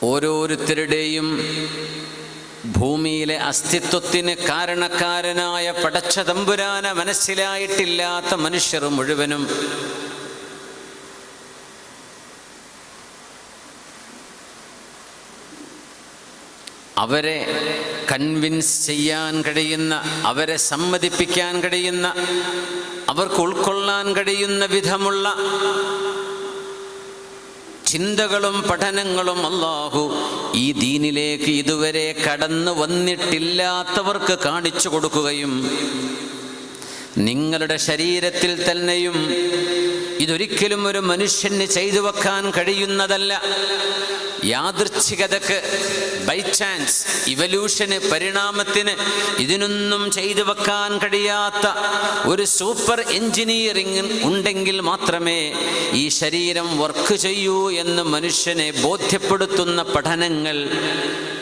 ഓരോരുത്തരുടെയും ഭൂമിയിലെ അസ്തിത്വത്തിന് കാരണക്കാരനായ പടച്ച തമ്പുരാനെ മനസ്സിലായിട്ടില്ലാത്ത മനുഷ്യർ മുഴുവനും അവരെ കൺവിൻസ് ചെയ്യാൻ കഴിയുന്ന, അവരെ സമ്മതിപ്പിക്കാൻ കഴിയുന്ന, അവർക്ക് ഉൾക്കൊള്ളാൻ കഴിയുന്ന വിധമുള്ള ചിന്തകളും പഠനങ്ങളും അല്ലാഹു ഈ ദീനിലേക്ക് ഇതുവരെ കടന്നു വന്നിട്ടില്ലാത്തവർക്ക് കാണിച്ചു കൊടുക്കുകയും നിങ്ങളുടെ ശരീരത്തിൽ തന്നെയും ഇതൊരിക്കലും ഒരു മനുഷ്യന് ചെയ്തു വെക്കാൻ കഴിയുന്നതല്ല, യാദൃച്ഛികതക്ക്, ബൈ ചാൻസ്, ഇവല്യൂഷന്, പരിണാമത്തിന് ഇതിനൊന്നും ചെയ്തു വെക്കാൻ കഴിയാത്ത ഒരു സൂപ്പർ എഞ്ചിനീയറിംഗ് ഉണ്ടെങ്കിൽ മാത്രമേ ഈ ശരീരം വർക്ക് ചെയ്യൂ എന്ന് മനുഷ്യനെ ബോധ്യപ്പെടുത്തുന്ന പഠനങ്ങൾ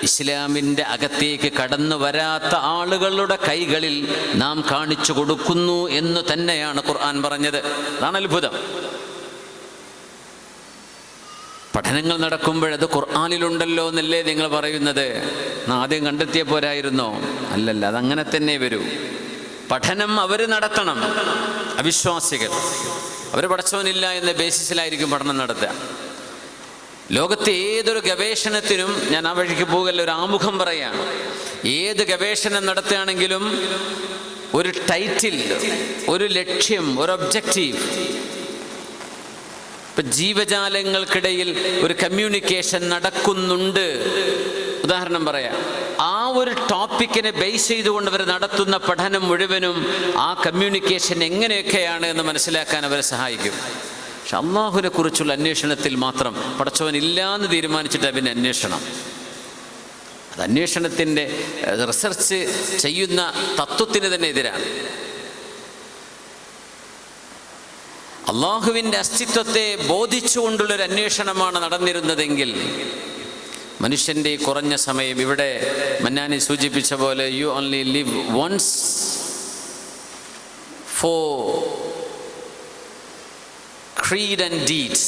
ഇസ്ലാമിൻ്റെ അകത്തേക്ക് കടന്നു വരാത്ത ആളുകളുടെ കൈകളിൽ നാം കാണിച്ചു കൊടുക്കുന്നു എന്ന് തന്നെയാണ് ഖുർആൻ പറഞ്ഞത്. അതാണ് അത്ഭുതം. പഠനങ്ങൾ നടക്കുമ്പോഴത് ഖുർആനിലുണ്ടല്ലോ എന്നല്ലേ നിങ്ങൾ പറയുന്നത്? ആദ്യം കണ്ടെത്തിയ പോരായിരുന്നോ? അല്ലല്ല, അതങ്ങനെ തന്നെ വരൂ. പഠനം അവർ നടത്തണം. അവിശ്വാസികൾ അവർ പടച്ചവനില്ല എന്ന ബേസിസിലായിരിക്കും പഠനം നടത്തുക. ലോകത്തെ ഏതൊരു ഗവേഷണത്തിനും, ഞാൻ ആ വഴിക്ക് പോകല്ല, ഒരു ആമുഖം പറയാം, ഏത് ഗവേഷണം നടത്തുകയാണെങ്കിലും ഒരു ടൈറ്റിൽ, ഒരു ലക്ഷ്യം, ഒരു ഒബ്ജക്റ്റീവ്. ഇപ്പം ജീവജാലങ്ങൾക്കിടയിൽ ഒരു കമ്മ്യൂണിക്കേഷൻ നടക്കുന്നുണ്ട്, ഉദാഹരണം പറയാം, ആ ഒരു ടോപ്പിക്കിനെ ബേസ് ചെയ്തുകൊണ്ട് അവർ നടത്തുന്ന പഠനം മുഴുവനും ആ കമ്മ്യൂണിക്കേഷൻ എങ്ങനെയൊക്കെയാണ് എന്ന് മനസ്സിലാക്കാൻ അവരെ സഹായിക്കും. പക്ഷെ അള്ളാഹുവിനെ കുറിച്ചുള്ള അന്വേഷണത്തിൽ മാത്രം പടച്ചവനില്ലാന്ന് തീരുമാനിച്ചിട്ട് പിന്നെ അന്വേഷണം, അത് അന്വേഷണത്തിൻ്റെ റിസർച്ച് ചെയ്യുന്ന തത്വത്തിന് തന്നെ എതിരാണ്. അള്ളാഹുവിൻ്റെ അസ്തിത്വത്തെ ബോധിച്ചുകൊണ്ടുള്ളൊരു അന്വേഷണമാണ് നടന്നിരുന്നതെങ്കിൽ മനുഷ്യൻ്റെ കുറഞ്ഞ സമയം, ഇവിടെ മന്നാനി സൂചിപ്പിച്ച പോലെ, you only live once for creed and deeds,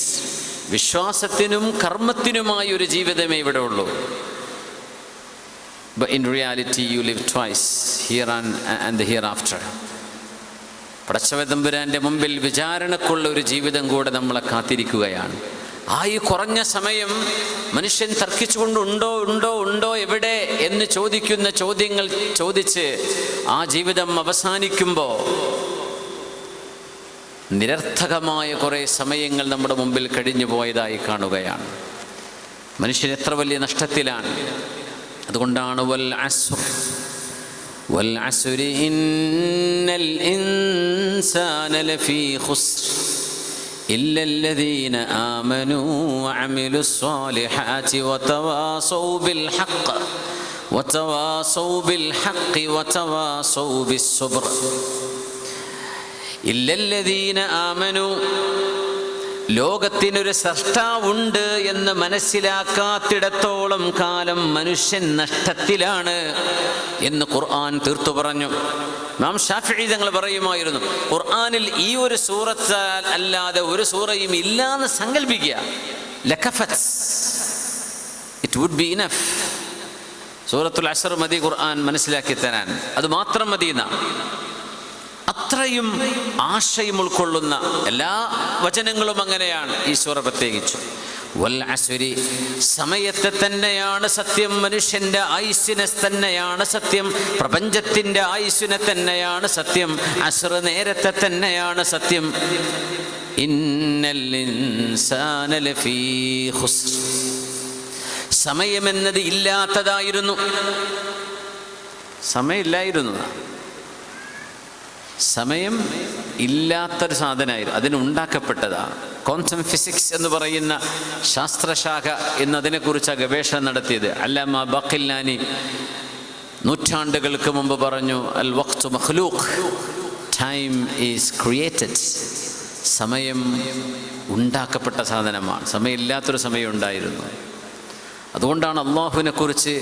വിശ്വാസത്തിനും കർമ്മത്തിനുമായി ഒരു ജീവിതമേ ഇവിടെ ഉള്ളൂ. But in reality you live twice, here and the hereafter. പടച്ചവതമ്പുരാൻ്റെ മുമ്പിൽ വിചാരണക്കുള്ള ഒരു ജീവിതം കൂടെ നമ്മളെ കാത്തിരിക്കുകയാണ്. ആ ഈ കുറഞ്ഞ സമയം മനുഷ്യൻ തർക്കിച്ചുകൊണ്ടുണ്ടോ എവിടെ എന്ന് ചോദിക്കുന്ന ചോദ്യങ്ങൾ ചോദിച്ച് ആ ജീവിതം അവസാനിക്കുമ്പോൾ നിരർത്ഥകമായ കുറേ സമയങ്ങൾ നമ്മുടെ മുമ്പിൽ കഴിഞ്ഞു പോയതായി കാണുകയാണ്. മനുഷ്യൻ എത്ര വലിയ നഷ്ടത്തിലാണ്. അതുകൊണ്ടാണ് വൽ അസ്രി ഇന്നൽ ഇൻസാന ലഫീ ഖുസ്ർ ഇല്ലല്ലദീന ആമനൂ വഅമിലുസ് സ്വാലിഹാതി വതവാസൗ ബിൽ ഹഖ് വതവാസൗ ബിസ്സബ്ർ. ഇല്ലല്ലദീന ആമനു, ലോകത്തിനൊരു സൃഷ്ടാവുണ്ട് എന്ന് മനസ്സിലാക്കാത്തിടത്തോളം കാലം മനുഷ്യൻ നഷ്ടത്തിലാണ് എന്ന് ഖുർആൻ തീർത്തു പറഞ്ഞു. ഇമാം ശാഫിഈ തങ്ങൾ പറയുമായിരുന്നു, ഖുർആനിൽ ഈ ഒരു സൂറത്ത് അല്ലാതെ ഒരു സൂറയും ഇല്ലാന്ന് സങ്കല്പിക്കുക, ലകഫത്, ഇറ്റ് വുഡ് ബി ഇനഫ്. സൂറത്തുൽ അസ്ർ മതി ഖുർആൻ മനസ്സിലാക്കി തരാൻ, അത് മാത്രം മതിയെന്ന അത്രയും ആശയം ഉൾക്കൊള്ളുന്ന എല്ലാ വചനങ്ങളും അങ്ങനെയാണ്. ഈ സൂറ പ്രത്യേകിച്ചു വൽ അസ്രി, സമയത്തെ തന്നെയാണ് സത്യം, മനുഷ്യന്റെ ആയുസ്സിനെ തന്നെയാണ് സത്യം, പ്രപഞ്ചത്തിന്റെ ആയുസ്സിനെ തന്നെയാണ് സത്യം, അസ്ർ നേരത്തെ തന്നെയാണ് സത്യം. ഇന്നൽ ഇൻസാന ലഫീ ഖുസ്ർ, സമയമെന്നത് ഇല്ലാത്തതായിരുന്നു, സമയമില്ലായിരുന്നു. സമയം ഇല്ലാത്തൊരു സാധനമായിരുന്നു, അതിനുണ്ടാക്കപ്പെട്ടതാണ്. ക്വാണ്ടം ഫിസിക്സ് എന്ന് പറയുന്ന ശാസ്ത്രശാഖ എന്നതിനെക്കുറിച്ച് ഗവേഷണം നടത്തിയത് അല്ലാമ ബഖില്ലാനി നൂറ്റാണ്ടുകൾക്ക് മുമ്പ് പറഞ്ഞു, അൽ വഖ്തു മഖ്ലൂഖ്, ടൈം ഈസ് ക്രിയേറ്റഡ്. സമയം ഉണ്ടാക്കപ്പെട്ട സാധനമാണ്, സമയമില്ലാത്തൊരു സമയം ഉണ്ടായിരുന്നു. അതുകൊണ്ടാണ് അള്ളാഹുവിനെ കുറിച്ച്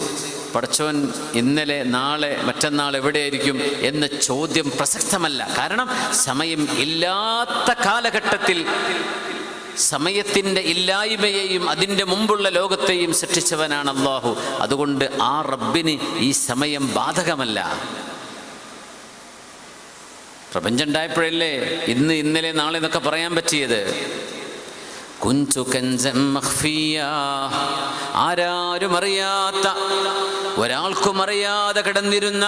പടച്ചവൻ ഇന്നലെ, നാളെ, മറ്റന്നാൾ എവിടെയായിരിക്കും എന്ന ചോദ്യം പ്രസക്തമല്ല. കാരണം സമയം ഇല്ലാത്ത കാലഘട്ടത്തിൽ സമയത്തിൻ്റെ ഇല്ലായ്മയെയും അതിൻ്റെ മുമ്പുള്ള ലോകത്തെയും സൃഷ്ടിച്ചവനാണ് അല്ലാഹു. അതുകൊണ്ട് ആ റബ്ബിന് ഈ സമയം ബാധകമല്ല. പ്രപഞ്ചം ഉണ്ടായപ്പോഴല്ലേ ഇന്ന്, ഇന്നലെ, നാളെ എന്നൊക്കെ പറയാൻ പറ്റിയത്. കുഞ്ചു കൻസൻ മഖ്ഫിയ, ആരാരും അറിയാത്ത, ഒരാൾക്കും അറിയാതെ കിടന്നിരുന്ന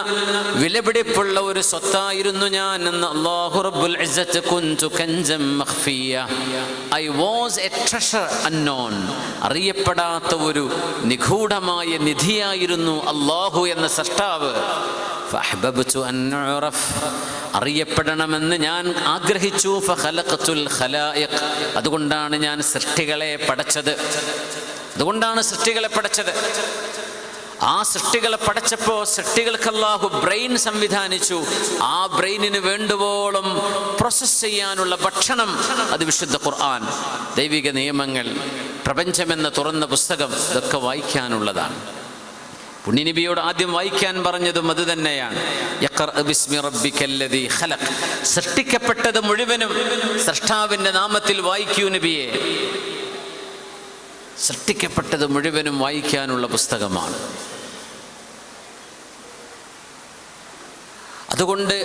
വിലപിടിപ്പുള്ള ഒരു സ്വത്തായിരുന്നു ഞാൻ എന്ന് അല്ലാഹു റബ്ബുൽ ഇസ്സത്ത്. കുഞ്ചു കൻസൻ മഖ്ഫിയ, I was a treasure unknown, അറിയപ്പെടാത്ത ഒരു നിഗൂഢമായ നിധിയായിരുന്നു അല്ലാഹു എന്ന സൃഷ്ടാവ്. ഫഅഹ്ബബ്തു അൻ ഉറഫ്, അറിയപ്പെടണമെന്ന് ഞാൻ ആഗ്രഹിച്ചു. ഫഖലഖതുൽ ഖലായിഖ്, അതുകൊണ്ടാണ് ഞാൻ സൃഷ്ടികളെ പടച്ചത്. ആ സൃഷ്ടികളെ പടച്ചപ്പോൾ സൃഷ്ടികൾക്ക് അല്ലാഹു ബ്രെയിൻ സംവിധാനിച്ചു. ആ ബ്രെയിനിന് വേണ്ടുവോളം പ്രോസസ് ചെയ്യാനുള്ള ഭക്ഷണം അത് വിശുദ്ധ ഖുർആൻ, ദൈവിക നിയമങ്ങൾ, പ്രപഞ്ചമെന്ന തുറന്ന പുസ്തകം, ഇതൊക്കെ വായിക്കാനുള്ളതാണ്. പുണ്യനബിയോട് ആദ്യം വായിക്കാൻ പറഞ്ഞതും അത് തന്നെയാണ്. യഖ്റഅ ബിസ്മി റബ്ബിക്കല്ലദീ ഖലഖ്, സൃഷ്ടിക്കപ്പെട്ടത് മുഴുവനും സൃഷ്ടാവിൻ്റെ നാമത്തിൽ വായിക്കൂ നബിയെ. സൃഷ്ടിക്കപ്പെട്ടത് മുഴുവനും വായിക്കാനുള്ള പുസ്തകമാണ്. അതുകൊണ്ട്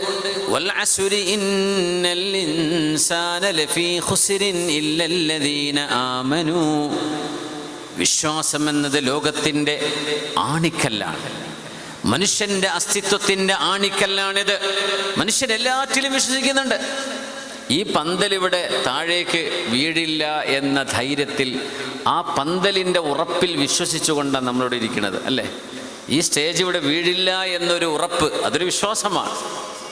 വൽ അസ്രി ഇന്നൽ ഇൻസാന ലഫീ ഖുസ്രിൻ ഇല്ലല്ലദീന ആമനൂ, വിശ്വാസം എന്നത് ലോകത്തിൻ്റെ ആണിക്കല്ലാണ്, മനുഷ്യൻ്റെ അസ്തിത്വത്തിൻ്റെ ആണിക്കല്ലാണിത്. മനുഷ്യൻ എല്ലാറ്റിലും വിശ്വസിക്കുന്നുണ്ട്. ഈ പന്തലിവിടെ താഴേക്ക് വീഴില്ല എന്ന ധൈര്യത്തിൽ, ആ പന്തലിൻ്റെ ഉറപ്പിൽ വിശ്വസിച്ചുകൊണ്ടാണ് നമ്മളിവിടെ ഇരിക്കുന്നത്, അല്ലേ? ഈ സ്റ്റേജ് ഇവിടെ വീഴില്ല എന്നൊരു ഉറപ്പ്, അതൊരു വിശ്വാസമാണ്.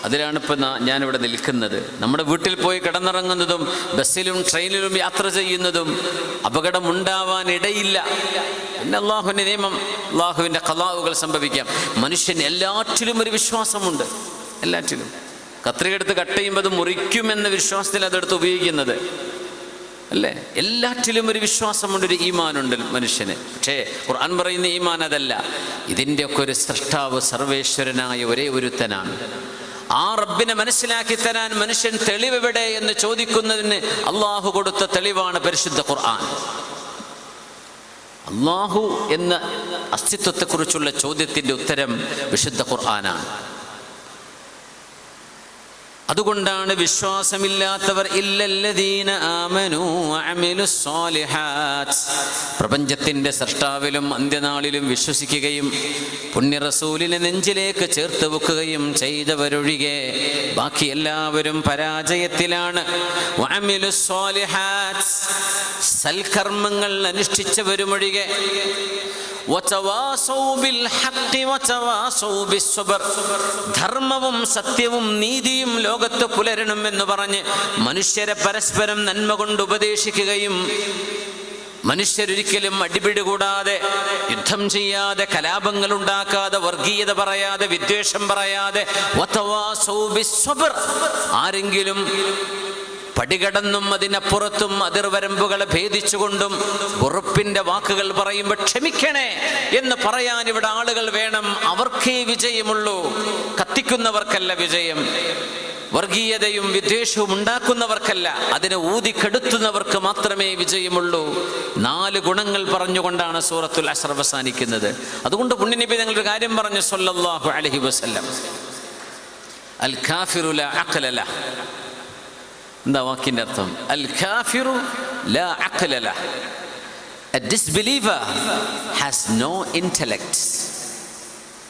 അതിലാണിപ്പോൾ ഞാനിവിടെ നിൽക്കുന്നത്. നമ്മുടെ വീട്ടിൽ പോയി കിടന്നിറങ്ങുന്നതും ബസ്സിലും ട്രെയിനിലും യാത്ര ചെയ്യുന്നതും അപകടമുണ്ടാവാനിടയില്ല. പിന്നെ അള്ളാഹുവിൻ്റെ നിയമം, അള്ളാഹുവിൻ്റെ ഖലാഉകൾ സംഭവിക്കാം. മനുഷ്യൻ എല്ലാറ്റിലും ഒരു വിശ്വാസമുണ്ട്, എല്ലാറ്റിലും. കത്രികയെടുത്ത് കട്ട് ചെയ്യുമ്പോൾ അത് മുറിക്കുമെന്ന വിശ്വാസത്തിൽ അതെടുത്ത് ഉപയോഗിക്കുന്നത്, അല്ലേ? എല്ലാറ്റിലും ഒരു വിശ്വാസമുണ്ട്, ഒരു ഈമാനുണ്ട് മനുഷ്യന്. പക്ഷേ ഖുർആൻ പറയുന്ന ഈമാൻ അതല്ല. ഇതിൻ്റെയൊക്കെ ഒരു സൃഷ്ടാവ് സർവേശ്വരനായ ഒരേ ഒരുത്തനാണ്. ആ റബ്ബിനെ മനസ്സിലാക്കി തരാൻ മനുഷ്യൻ തെളിവെവിടെ എന്ന് ചോദിക്കുന്നതിന് അള്ളാഹു കൊടുത്ത തെളിവാണ് പരിശുദ്ധ ഖുർആൻ. അള്ളാഹു എന്ന അസ്തിത്വത്തെക്കുറിച്ചുള്ള ചോദ്യത്തിൻ്റെ ഉത്തരം വിശുദ്ധ ഖുർആനാണ്. അതുകൊണ്ടാണ് വിശ്വാസമില്ലാത്തവർ ഇല്ലല്ലദീന ആമനൂ വഅമിലുസ് സ്വാലിഹാത്ത്, പ്രപഞ്ചത്തിൻ്റെ സൃഷ്ടാവിലും അന്ത്യനാളിലും വിശ്വസിക്കുകയും പുണ്യ റസൂലിനെ നെഞ്ചിലേക്ക് ചേർത്ത് വെക്കുകയും ചെയ്തവരൊഴികെ ബാക്കി എല്ലാവരും പരാജയത്തിലാണ്. വഅമിലുസ് സ്വാലിഹാത്ത്, സൽക്കർമ്മങ്ങൾ അനുഷ്ഠിച്ചവരുമൊഴികെ. ധർമ്മവും സത്യവും നീതിയും ലോകത്ത് പുലരണം എന്ന് പറഞ്ഞ് മനുഷ്യരെ പരസ്പരം നന്മ കൊണ്ട് ഉപദേശിക്കുകയും, മനുഷ്യരൊരിക്കലും അടിപിടി കൂടാതെ, യുദ്ധം ചെയ്യാതെ, കലാപങ്ങൾ ഉണ്ടാക്കാതെ, വർഗീയത പറയാതെ, വിദ്വേഷം പറയാതെ, ആരെങ്കിലും പടികടന്നും അതിനപ്പുറത്തും അതിർവരമ്പുകളെ ഭേദിച്ചുകൊണ്ടും വെറുപ്പിന്റെ വാക്കുകൾ പറയുമ്പോൾ ക്ഷമിക്കണേ എന്ന് പറയാൻ ഇവിടെ ആളുകൾ വേണം. അവർക്കേ വിജയമുള്ളൂ, കത്തിക്കുന്നവർക്കല്ല വിജയം. വർഗീയതയും വിദ്വേഷവും ഉണ്ടാക്കുന്നവർക്കല്ല, അതിനെ ഊതിക്കെടുത്തുന്നവർക്ക് മാത്രമേ വിജയമുള്ളൂ. 4 ഗുണങ്ങൾ പറഞ്ഞുകൊണ്ടാണ് സൂറത്തുൽ അസ്ർ അവസാനിക്കുന്നത്. അതുകൊണ്ട് പുണ്യനബി ഞങ്ങളൊരു കാര്യം പറഞ്ഞു സല്ലല്ലാഹു അലൈഹി വസല്ലം, അൽ കാഫിറു ലാ അഖ്ല ലഹ്. എന്താ വാക്കിൻ്റെ അർത്ഥം? അൽ കാഫിറു ലാ അഖ്ല ലഹ്, A disbeliever has no intellect.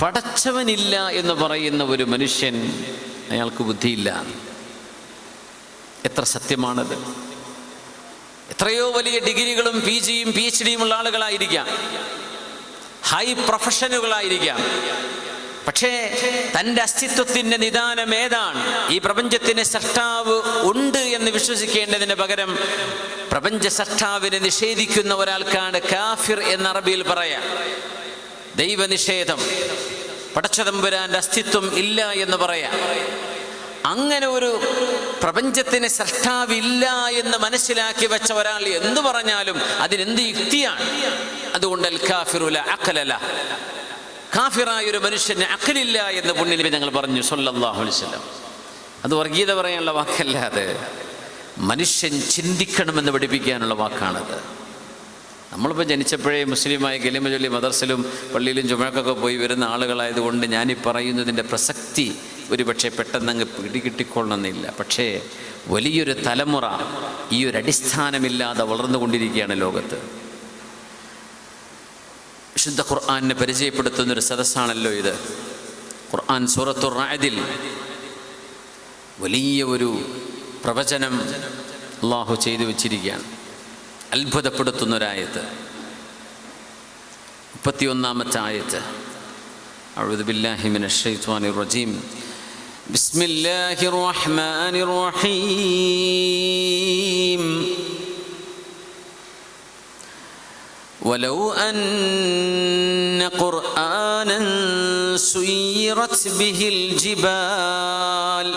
പടച്ചവനില്ല എന്ന് പറയുന്ന ഒരു മനുഷ്യൻ, അയാൾക്ക് ബുദ്ധിയില്ല. എത്ര സത്യമാണത്! എത്രയോ വലിയ ഡിഗ്രികളും PGയും PhDയും ഉള്ള ആളുകളായിരിക്കാം, ഹൈ പ്രൊഫഷനുകളായിരിക്കാം. പക്ഷേ തൻ്റെ അസ്തിത്വത്തിൻ്റെ നിദാനം ഏതാണ്? ഈ പ്രപഞ്ചത്തിന് സൃഷ്ടാവ് ഉണ്ട് എന്ന് വിശ്വസിക്കേണ്ടതിന് പകരം പ്രപഞ്ച സൃഷ്ടാവിനെ നിഷേധിക്കുന്ന ഒരാൾക്കാണ് കാഫിർ എന്ന് അറബിയിൽ പറയാം. ദൈവനിഷേധം, പടച്ചതമ്പുരാന്റെ അസ്തിത്വം ഇല്ല എന്ന് പറയാം. അങ്ങനെ ഒരു പ്രപഞ്ചത്തിന് സൃഷ്ടാവില്ല എന്ന് മനസ്സിലാക്കി വെച്ച ഒരാൾ എന്തു പറഞ്ഞാലും അതിനെന്ത് യുക്തിയാണ്? അതുകൊണ്ട് അൽ കാഫിറു ലാ അഖ്ല ലഹ്, കാഫിറായ ഒരു മനുഷ്യന് അഖ്ലില്ല എന്ന് പുണ്യനബി ഞങ്ങൾ പറഞ്ഞു സല്ലല്ലാഹു അലൈഹി വസല്ലം. അത് വർഗീയത പറയാനുള്ള വാക്കല്ല, അത് മനുഷ്യൻ ചിന്തിക്കണമെന്ന് പഠിപ്പിക്കാനുള്ള വാക്കാണത്. നമ്മളിപ്പോൾ ജനിച്ചപ്പോഴേ മുസ്ലിമായി കലിമ ചൊല്ലി മദർസിലും പള്ളിയിലും ജുമഅക്കൊക്കെ പോയി വരുന്ന ആളുകളായതുകൊണ്ട് ഞാനീ പറയുന്നതിൻ്റെ പ്രസക്തി ഒരുപക്ഷെ പെട്ടെന്നങ്ങ് പിടികിട്ടിക്കൊള്ളണമെന്നില്ല. പക്ഷേ വലിയൊരു തലമുറ ഈ ഒരു അടിസ്ഥാനമില്ലാതെ വളർന്നുകൊണ്ടിരിക്കുകയാണ് ലോകത്ത്. വിശുദ്ധ ഖുർആനെ പരിചയപ്പെടുത്തുന്നൊരു സദസ്സാണല്ലോ ഇത്. ഖുർആൻ സൂറത്തുർ റഅദിൽ വലിയ ഒരു പ്രവചനം അല്ലാഹു ചെയ്തു വച്ചിരിക്കുകയാണ്. അത്ഭുതപ്പെടുത്തുന്നൊരായത്ത്. 31-ാമത്തെ ആയത്ത്. അഊദു ബില്ലാഹി മിനശ് ശൈത്വാനിർ റജീം. ബിസ്മില്ലാഹിർ റഹ്മാനിർ റഹീം. വലൗ അന്ന ഖുർആനൻ സുയ്യിറത് ബിഹിൽ ജിബാൽ.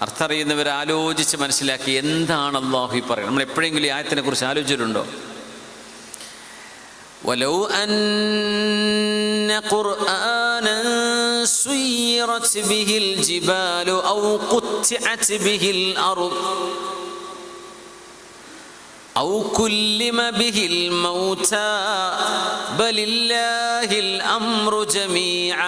അർത്ഥം അറിയുന്നവർ ആലോചിച്ച് മനസ്സിലാക്കി എന്താണ് അല്ലാഹു പറയുന്നത്. നമ്മൾ എപ്പോഴെങ്കിലും ഈ ആയത്തിനെ കുറിച്ച് ആലോചിച്ചിട്ടുണ്ടോ? വലൗ അന്ന ഖുർആനൻ സുയ്യിറത് ബിഹിൽ ജിബാലു ഔ ഖുത്തിഅത് ബിഹിൽ അർദ് ഔ കുല്ലിമ ബിഹിൽ മൗതാ ബലില്ലാഹിൽ അംറു ജമീഅ.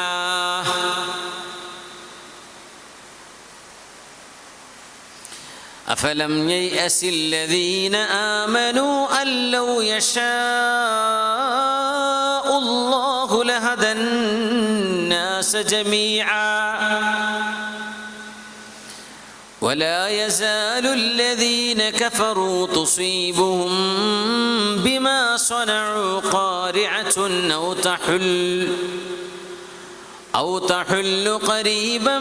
أفلم ييأس الذين آمنوا أن لو يشاء الله لهدى الناس جميعا ولا يزال الذين كفروا تصيبهم بما صنعوا قارعة أو تحل قريبا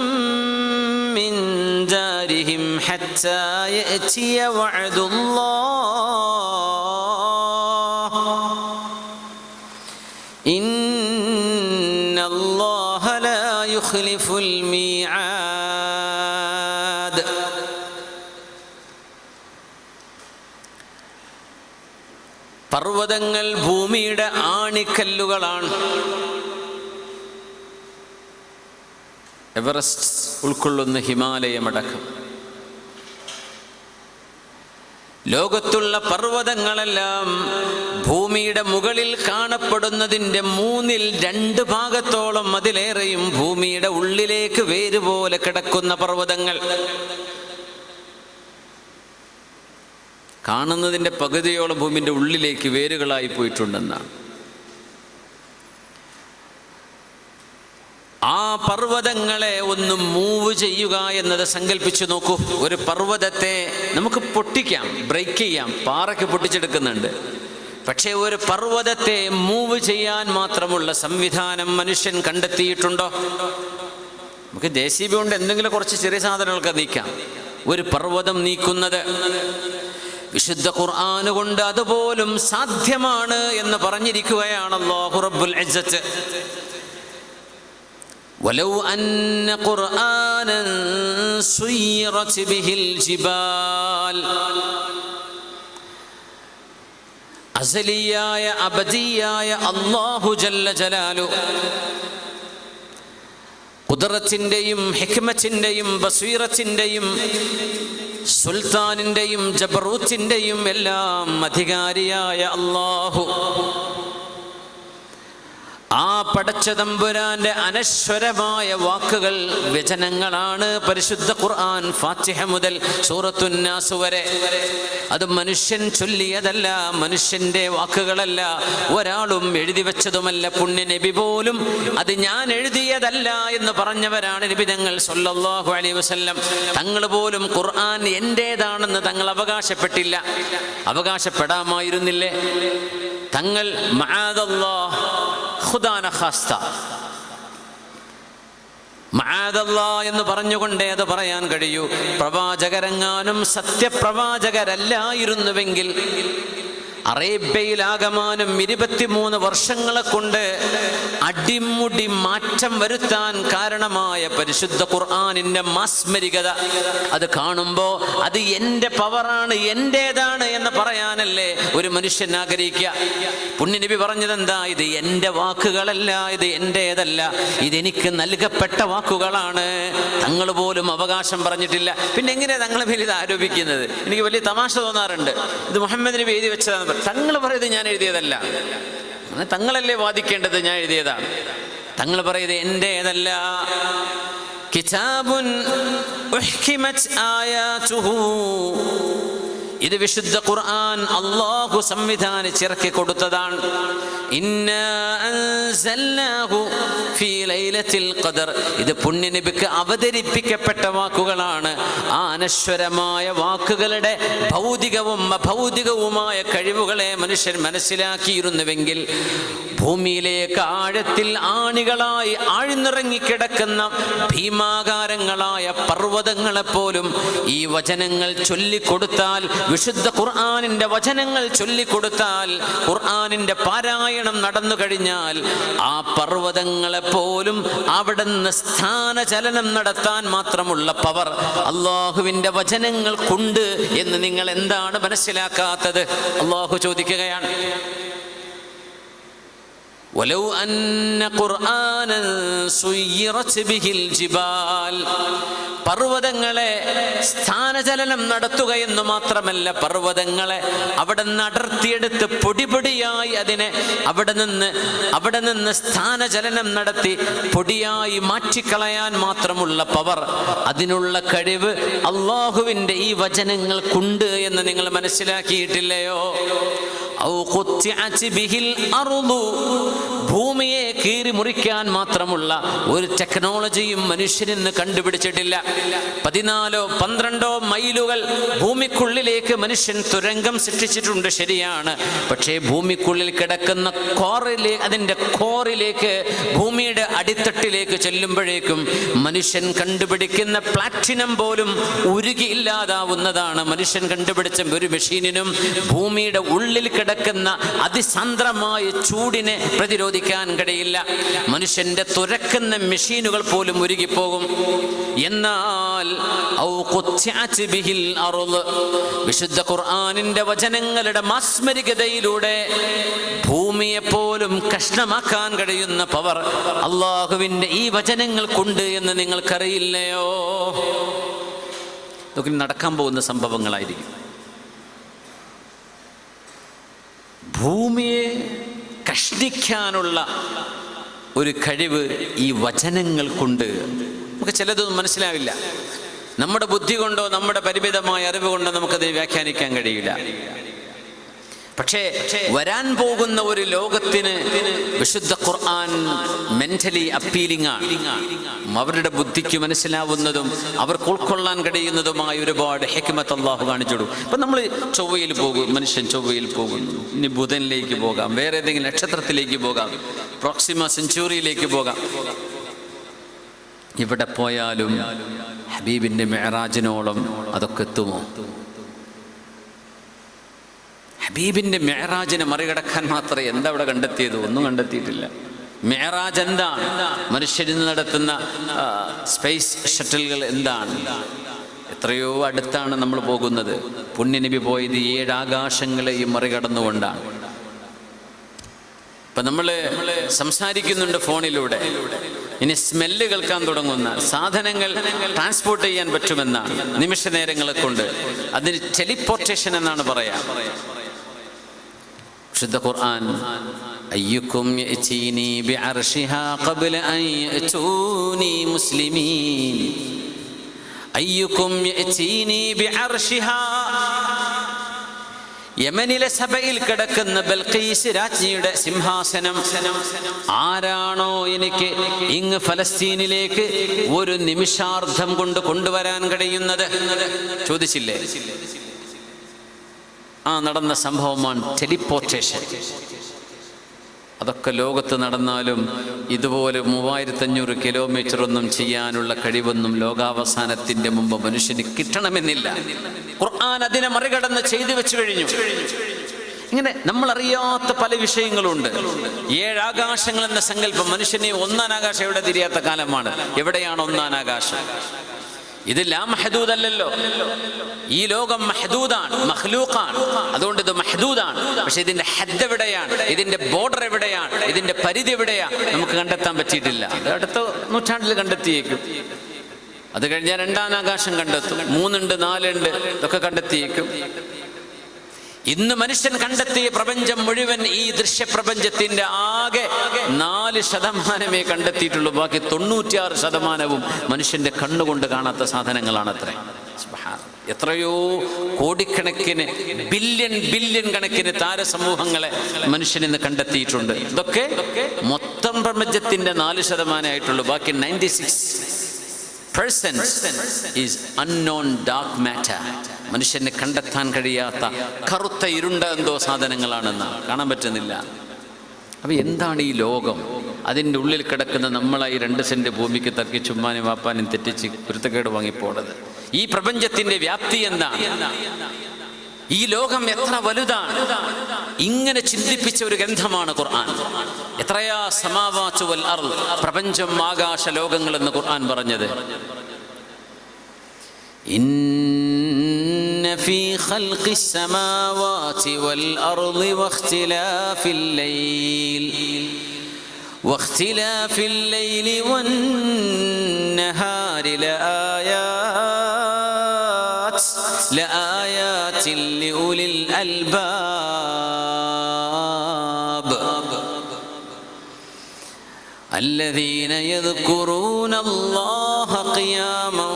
من دارهم حتى يأتي وعد الله إن الله لا يخلف الميعاد. പർവ്വതങ്ങൾ ഭൂമിയുടെ ആണിക്കല്ലുകളാണ്. എവറസ്റ്റ് ഉൾക്കൊള്ളുന്ന ഹിമാലയമടക്കം ലോകത്തുള്ള പർവ്വതങ്ങളെല്ലാം ഭൂമിയുടെ മുകളിൽ കാണപ്പെടുന്നതിൻ്റെ 2 ഭാഗത്തോളം അതിലേറെയും ഭൂമിയുടെ ഉള്ളിലേക്ക് വേരുപോലെ കിടക്കുന്ന പർവ്വതങ്ങൾ. കാണുന്നതിൻ്റെ പകുതിയോളം ഭൂമിൻ്റെ ഉള്ളിലേക്ക് വേരുകളായി പോയിട്ടുണ്ടെന്നാണ്. ആ പർവ്വതങ്ങളെ ഒന്ന് മൂവ് ചെയ്യുക എന്നത് സങ്കല്പിച്ചു നോക്കൂ. ഒരു പർവ്വതത്തെ നമുക്ക് പൊട്ടിക്കാം, ബ്രേക്ക് ചെയ്യാം, പാറയ്ക്ക് പൊട്ടിച്ചെടുക്കുന്നുണ്ട്. പക്ഷേ ഒരു പർവ്വതത്തെ മൂവ് ചെയ്യാൻ മാത്രമുള്ള സംവിധാനം മനുഷ്യൻ കണ്ടെത്തിയിട്ടുണ്ടോ? നമുക്ക് JCB കൊണ്ട് എന്തെങ്കിലും കുറച്ച് ചെറിയ സാധനങ്ങളൊക്കെ നീക്കാം. ഒരു പർവ്വതം നീക്കുന്നത് വിശുദ്ധ ഖുർആൻ കൊണ്ട് അതുപോലും സാധ്യമാണ് എന്ന് പറഞ്ഞിരിക്കുകയാണ് അല്ലാഹു റബ്ബുൽ ഇസ്സത്ത്. വലൗ അന്ന ഖുർആനൻ സുയ്യിറത് ബിഹിൽ ജിബാൽ. അസലിയായ അബദിയായ അല്ലാഹു ജല്ല ജലാലു ഖുദ്റത്തിൻ്റെയും ഹിക്മത്തിൻ്റെയും ബസീറത്തിൻ്റെയും സുൽത്താനിൻ്റെയും ജബറൂത്തിൻ്റെയും എല്ലാം അധികാരിയായ അല്ലാഹു ആ പടച്ച തമ്പുരാന്റെ അനശ്വരമായ വാക്കുകൾ, വചനങ്ങളാണ് പരിശുദ്ധ ഖുർആൻ. ഫാത്തിഹ മുതൽ സൂറത്തുൻ നാസ് വരെ. അത് മനുഷ്യൻ ചൊല്ലിയതല്ല, മനുഷ്യന്റെ വാക്കുകളല്ല, ഒരാളും എഴുതി വെച്ചതുമല്ല. പുണ്യ നബി പോലും അത് ഞാൻ എഴുതിയതല്ല എന്ന് പറഞ്ഞവരാണ് നബി തങ്ങൾ സല്ലല്ലാഹു അലൈഹി വസല്ലം. തങ്ങൾ പോലും ഖുർആൻ എന്റേതാണെന്ന് തങ്ങൾ അവകാശപ്പെട്ടില്ല. അവകാശപ്പെടാമായിരുന്നില്ലേ? തങ്ങൾ മആദല്ലാഹ് ഖുദാന ഖാസ്ത മആദല്ലാ എന്ന് പറഞ്ഞുകൊണ്ടേ അത് പറയാൻ കഴിയൂ. പ്രവാചകരെങ്ങാനും സത്യപ്രവാചകരല്ലായിരുന്നുവെങ്കിൽ അറേബ്യയിലാകമാനം 23 വർഷങ്ങളെ കൊണ്ട് അടിമുടി മാറ്റം വരുത്താൻ കാരണമായ പരിശുദ്ധ ഖുർആനിന്റെ മാസ്മരികത അത് കാണുമ്പോൾ അത് എൻ്റെ പവറാണ്, എൻ്റേതാണ് എന്ന് പറയാനല്ലേ ഒരു മനുഷ്യൻ ആഗ്രഹിക്കുക. പുണ്യനബി പറഞ്ഞതെന്താ? ഇത് എൻ്റെ വാക്കുകളല്ല, ഇത് എൻ്റേതല്ല, ഇതെനിക്ക് നൽകപ്പെട്ട വാക്കുകളാണ്. തങ്ങൾ പോലും അവകാശം പറഞ്ഞിട്ടില്ല. പിന്നെ എങ്ങനെയാണ് തങ്ങളെ പേര് ഇത് ആരോപിക്കുന്നത്? എനിക്ക് വലിയ തമാശ തോന്നാറുണ്ട്. ഇത് മുഹമ്മദ് നബി എഴുതി വെച്ചതാണ്. തങ്ങൾ പറയുന്നത് ഞാൻ എഴുതിയതല്ല. തങ്ങളല്ലേ വാദിക്കേണ്ടത് ഞാൻ എഴുതിയതാണ്. തങ്ങൾ പറയുന്നത് എൻ്റേതല്ല. കിതാബുൻ ഉഹ്കിമത് ആയാതുഹു, ഇത് വിശുദ്ധ ഖുർആൻ അല്ലാഹു സംവിധാനിച്ചിറക്കി കൊടുത്തതാണ്. ഇന്നാ അൻസൽനാഹു ഫീ ലൈലത്തിൽ ഖദർ, ഇത് പുണ്യനബിക്ക് അവതരിപ്പിക്കപ്പെട്ട വാക്കുകളാണ്. ആ അനശ്വരമായ വാക്കുകളുടെ ഭൗതികവും അഭൗതികവുമായ കഴിവുകളെ മനുഷ്യൻ മനസ്സിലാക്കിയിരുന്നുവെങ്കിൽ ഭൂമിയിലേക്ക് ആഴത്തിൽ ആണികളായി ആഴ്ന്നിറങ്ങിക്കിടക്കുന്ന ഭീമാകാരങ്ങളായ പർവ്വതങ്ങളെപ്പോലും ഈ വചനങ്ങൾ ചൊല്ലിക്കൊടുത്താൽ, വിശുദ്ധ ഖുർആനിന്റെ വചനങ്ങൾ ചൊല്ലിക്കൊടുത്താൽ, ഖുർആനിന്റെ പാരായണം നടന്നു കഴിഞ്ഞാൽ ആ പർവ്വതങ്ങളെപ്പോലും അവിടുന്ന് സ്ഥാനചലനം നടത്താൻ മാത്രമുള്ള പവർ അള്ളാഹുവിന്റെ വചനങ്ങൾക്കുണ്ട് എന്ന് നിങ്ങൾ എന്താണ് മനസ്സിലാക്കാത്തത്? അള്ളാഹു ചോദിക്കുകയാണ്. വലൗ അന്ന ഖുർആനൻ സുയ്യിറത് ബിഹിൽ ജിബാൽ, പർവ്വതങ്ങളെ സ്ഥാനചലനം നടത്തുകയെന്ന് മാത്രമല്ല, പർവ്വതങ്ങളെ അവിടെ അടർത്തിയെടുത്ത് പൊടിപൊടിയായി അതിനെ അവിടെ നിന്ന് സ്ഥാനചലനം നടത്തി പൊടിയായി മാറ്റിക്കളയാൻ മാത്രമുള്ള പവർ, അതിനുള്ള കഴിവ് അള്ളാഹുവിൻ്റെ ഈ വചനങ്ങൾക്കുണ്ട് എന്ന് നിങ്ങൾ മനസ്സിലാക്കിയിട്ടില്ലയോ? ഔ ഖുത്തിഅത് ബിഹിൽ അർളു, ഭൂമിയെ കീറി മുറിക്കാൻ മാത്രമുള്ള ഒരു ടെക്നോളജിയും മനുഷ്യനിന്ന് കണ്ടുപിടിച്ചിട്ടില്ല. 14-12 മൈലുകൾ ഭൂമിക്കുള്ളിലേക്ക് മനുഷ്യൻ തുരങ്കം സൃഷ്ടിച്ചിട്ടുണ്ട്, ശരിയാണ്. പക്ഷേ ഭൂമിക്കുള്ളിൽ കിടക്കുന്ന അതിൻ്റെ കോറിലേക്ക്, ഭൂമിയുടെ അടിത്തട്ടിലേക്ക് ചെല്ലുമ്പോഴേക്കും മനുഷ്യൻ കണ്ടുപിടിക്കുന്ന പ്ലാറ്റിനം പോലും ഉരുകിയില്ലാതാവുന്നതാണ്. മനുഷ്യൻ കണ്ടുപിടിച്ച ഒരു മെഷീനിനും ഭൂമിയുടെ ഉള്ളിൽ കിടക്കുന്ന അതിസാന്ദ്രമായ ചൂടിനെ പ്രതിരോധിക്കാൻ കഴിയില്ല. മനുഷ്യന്റെ തുരക്കുന്ന മെഷീനുകൾ പോലും ഉരുകിപ്പോകും. എന്നാൽ വിശുദ്ധ ഖുർആനിന്റെ വചനങ്ങളുടെ മാസ്മരികതയിലൂടെ ഭൂമിയെ പോലും കഷ്ണമാക്കാൻ കഴിയുന്ന പവർ അള്ളാഹുവിന്റെ ഈ വചനങ്ങൾക്കുണ്ട് എന്ന് നിങ്ങൾക്കറിയില്ലയോ? ഇതൊക്കെ നടക്കാൻ പോകുന്ന സംഭവങ്ങളായിരിക്കും. ഭൂമിയെ കഷ്ണിക്കാനുള്ള ഒരു കഴിവ് ഈ വചനങ്ങൾക്കുണ്ട്. നമുക്ക് ചിലതൊന്നും മനസ്സിലാവില്ല. നമ്മുടെ ബുദ്ധി കൊണ്ടോ നമ്മുടെ പരിമിതമായ അറിവ് കൊണ്ടോ നമുക്കത് വ്യാഖ്യാനിക്കാൻ കഴിയില്ല. പക്ഷേ വരാൻ പോകുന്ന ഒരു ലോകത്തിന് വിശുദ്ധ ഖുർആൻ മെന്റലി അപ്പീലിംഗ് ആണ്. അവരുടെ ബുദ്ധിക്ക് മനസ്സിലാവുന്നതും അവർക്ക് ഉൾക്കൊള്ളാൻ കഴിയുന്നതുമായ ഒരുപാട് ഹിക്മത്ത് അല്ലാഹു കാണിച്ചിടും. ഇപ്പം നമ്മൾ ചൊവ്വയിൽ പോകും, മനുഷ്യൻ ചൊവ്വയിൽ പോകുന്നു. ഇനി ബുധനിലേക്ക് പോകാം, വേറെ ഏതെങ്കിലും നക്ഷത്രത്തിലേക്ക് പോകാം, പ്രോക്സിമ സെഞ്ചുറിയിലേക്ക് പോകാം. ഇവിടെ പോയാലും ഹബീബിന്റെ മെഹറാജിനോളം അതൊക്കെ എത്തുമോ? ഹബീബിന്റെ മെഹറാജിനെ മറികടക്കാൻ മാത്രമേ എന്താ അവിടെ കണ്ടെത്തിയത്? ഒന്നും കണ്ടെത്തിയിട്ടില്ല. മെഹറാജ് എന്താണ്? മനുഷ്യരിൽ നടത്തുന്ന സ്പേസ് ഷട്ടിലുകൾ എന്താണ്? എത്രയോ അടുത്താണ് നമ്മൾ പോകുന്നത്. പുണ്യനബി പോയത് 7 ആകാശങ്ങളെയും മറികടന്നുകൊണ്ടാണ്. ഇപ്പം നമ്മൾ സംസാരിക്കുന്നുണ്ട് ഫോണിലൂടെ. ഇനി സ്മെല്ല് കേൾക്കാൻ തുടങ്ങുന്ന സാധനങ്ങൾ ട്രാൻസ്പോർട്ട് ചെയ്യാൻ പറ്റുമെന്നാണ് നിമിഷ നേരങ്ങളെ കൊണ്ട്. അതിന് ടെലിപ്പോർട്ടേഷൻ എന്നാണ് പറയാ. വിശുദ്ധ ഖുർആൻ അയ്യുക്കും യഅ്തീനി ബിഅർശിഹാ ഖബ്ല അൻ യഅ്തൂനി മുസ്ലിമീൻ, അയ്യുക്കും യഅ്തീനി ബിഅർശിഹാ, യമനിലെ സഭയിൽ കിടക്കുന്ന ബൽഖീസ് രാജ്ഞിയുടെ സിംഹാസനം ആരാണോ എനിക്ക് ഇങ്ങ് ഫലസ്തീനിലേക്ക് ഒരു നിമിഷാർദ്ധം കൊണ്ട് കൊണ്ടുവരാൻ കഴിയുന്നത്? ചോദിച്ചില്ലേ? നടന്ന സംഭവമാണ് ടെലിപ്പോർട്ടേഷൻ. അതൊക്കെ ലോകത്ത് നടന്നാലും ഇതുപോലെ 3500 കിലോമീറ്റർ ഒന്നും ചെയ്യാനുള്ള കഴിവൊന്നും ലോകാവസാനത്തിന്റെ മുമ്പ് മനുഷ്യന് കിട്ടണമെന്നില്ല. ഖുർആൻ അതിനെ മറികടന്ന് ചെയ്തു വെച്ചു കഴിഞ്ഞു. ഇങ്ങനെ നമ്മളറിയാത്ത പല വിഷയങ്ങളുണ്ട്. 7 ആകാശങ്ങൾ എന്ന സങ്കല്പം മനുഷ്യനെ ഒന്നാം ആകാശം എവിടെ തിരിയാത്ത കാലമാണ്. എവിടെയാണ് ഒന്നാം ആകാശം? ഇത് ലാ മഹദൂദല്ലല്ലോ. ഈ ലോകം മഹദൂദാണ്, മഖ്ലൂഖാണ്. അതുകൊണ്ട് ഇത് മഹദൂദാണ്. പക്ഷെ ഇതിന്റെ ഹദ് എവിടെയാണ്, ഇതിന്റെ ബോർഡർ എവിടെയാണ്, ഇതിന്റെ പരിധി എവിടെയാണ് നമുക്ക് കണ്ടെത്താൻ പറ്റിയിട്ടില്ല. അത് അടുത്ത നൂറ്റാണ്ടിൽ കണ്ടെത്തിയേക്കും. അത് കഴിഞ്ഞാൽ 2ാം ആകാശം കണ്ടെത്തും. 3 ഉണ്ട്, 4 ഉണ്ട്, ഇതൊക്കെ കണ്ടെത്തിയേക്കും. ഇന്ന് മനുഷ്യൻ കണ്ടെത്തിയ പ്രപഞ്ചം മുഴുവൻ ഈ ദൃശ്യപ്രപഞ്ചത്തിന്റെ ആകെ 4% കണ്ടെത്തിയിട്ടുള്ളൂ. ബാക്കി 96% മനുഷ്യന്റെ കണ്ണുകൊണ്ട് കാണാത്ത സാധനങ്ങളാണത്രേ. എത്രയോ കോടിക്കണക്കിന് ബില്യൺ കണക്കിന് താരസമൂഹങ്ങളെ മനുഷ്യൻ ഇന്ന് കണ്ടെത്തിയിട്ടുണ്ട്. ഇതൊക്കെ മൊത്തം പ്രപഞ്ചത്തിന്റെ 4% ആയിട്ടുള്ളൂ. ബാക്കി 96% is unknown dark matter. മനുഷ്യനെ കണ്ടെത്താൻ കഴിയാത്ത കറുത്ത ഇരുണ്ട എന്തോ സാധനങ്ങളാണെന്ന് കാണാൻ പറ്റുന്നില്ല. അപ്പം എന്താണ് ഈ ലോകം? അതിൻ്റെ ഉള്ളിൽ കിടക്കുന്ന നമ്മളായി 2 സെന്റ് ഭൂമിക്ക് തർക്കി ചുമ്മാനും വാപ്പാനും തെറ്റിച്ച് കുരുത്തക്കേട് വാങ്ങിപ്പോണത്. ഈ പ്രപഞ്ചത്തിന്റെ വ്യാപ്തി എന്താണ്? ഈ ലോകം എത്ര വലുതാണ്? ഇങ്ങനെ ചിന്തിപ്പിച്ച ഒരു ഗ്രന്ഥമാണ് ഖുർആൻ. എത്രയാ സമാവാതു വൽ അർള്, പ്രപഞ്ചം ആകാശ ലോകങ്ങൾ എന്ന് ഖുർആൻ പറഞ്ഞത്. ഇന്ന ഫീ ഖൽഖിസ് സമാവാതി വൽ അർളി വഖ്തിലാഫിൽ ലൈലി വൻ നഹാരി لآيات لأولي الألباب الذين يذكرون الله قياما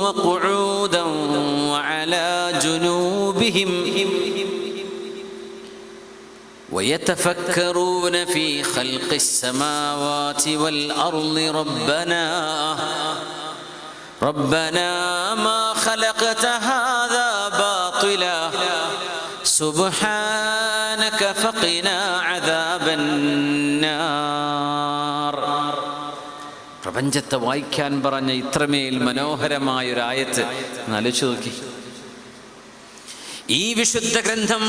وقعودا وعلى جنوبهم ويتفكرون في خلق السماوات والأرض ربنا ما خلقت هذا باطلا سبحانك فقنا عذاب النار. പ്രപഞ്ചത്തെ വായിക്കാൻ പറഞ്ഞ ഇത്രമേൽ മനോഹരമായൊരു ആയത്ത് ആലോചിച്ച് നോക്കി. ഈ വിശുദ്ധ ഗ്രന്ഥം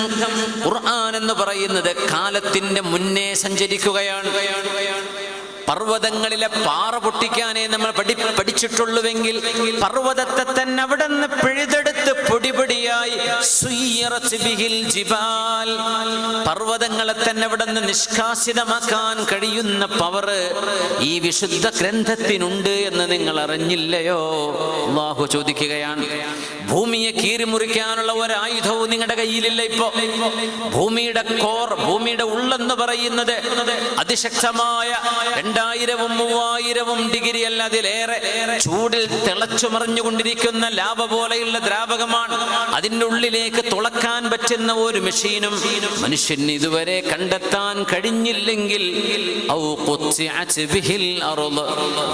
ഖുർആൻ എന്ന് പറയുന്നത് കാലത്തിന്റെ മുന്നേ സഞ്ചരിക്കുകയാണ്. പർവ്വതങ്ങളിലെ പാറ പൊട്ടിക്കാനേ നമ്മൾ പഠിച്ചിട്ടുള്ളുവെങ്കിൽ പർവ്വതത്തെ തന്നെ അവിടെ നിന്ന് പിഴുതെടുത്ത് പൊടിപൊടിയായി പർവ്വതങ്ങളെ തന്നെ അവിടെ നിന്ന് നിഷ്കാസിതമാക്കാൻ കഴിയുന്ന പവർ ഈ വിശുദ്ധ ഗ്രന്ഥത്തിനുണ്ട് എന്ന് നിങ്ങൾ അറിഞ്ഞില്ലയോ? അല്ലാഹു ചോദിക്കുകയാണ്. ഭൂമിയെ കീറിമുറിക്കാനുള്ള ഒരായുധവും നിങ്ങളുടെ കയ്യിലില്ല. ഇപ്പോ ഭൂമിയുടെ കോർ, ഭൂമിയുടെ ഉള്ളെന്ന് പറയുന്നത് അതിശക്തമായ 2000-3000 ഡിഗ്രി അല്ല അതിലേറെ ചൂടിൽ തിളച്ചു മറിഞ്ഞുകൊണ്ടിരിക്കുന്ന ലാവ പോലെയുള്ള ദ്രാവകമാണ്. അതിൻ്റെ ഉള്ളിലേക്ക് തുളക്കാൻ പറ്റുന്ന ഒരു മെഷീനും മനുഷ്യന് ഇതുവരെ കണ്ടെത്താൻ കഴിഞ്ഞില്ലെങ്കിൽ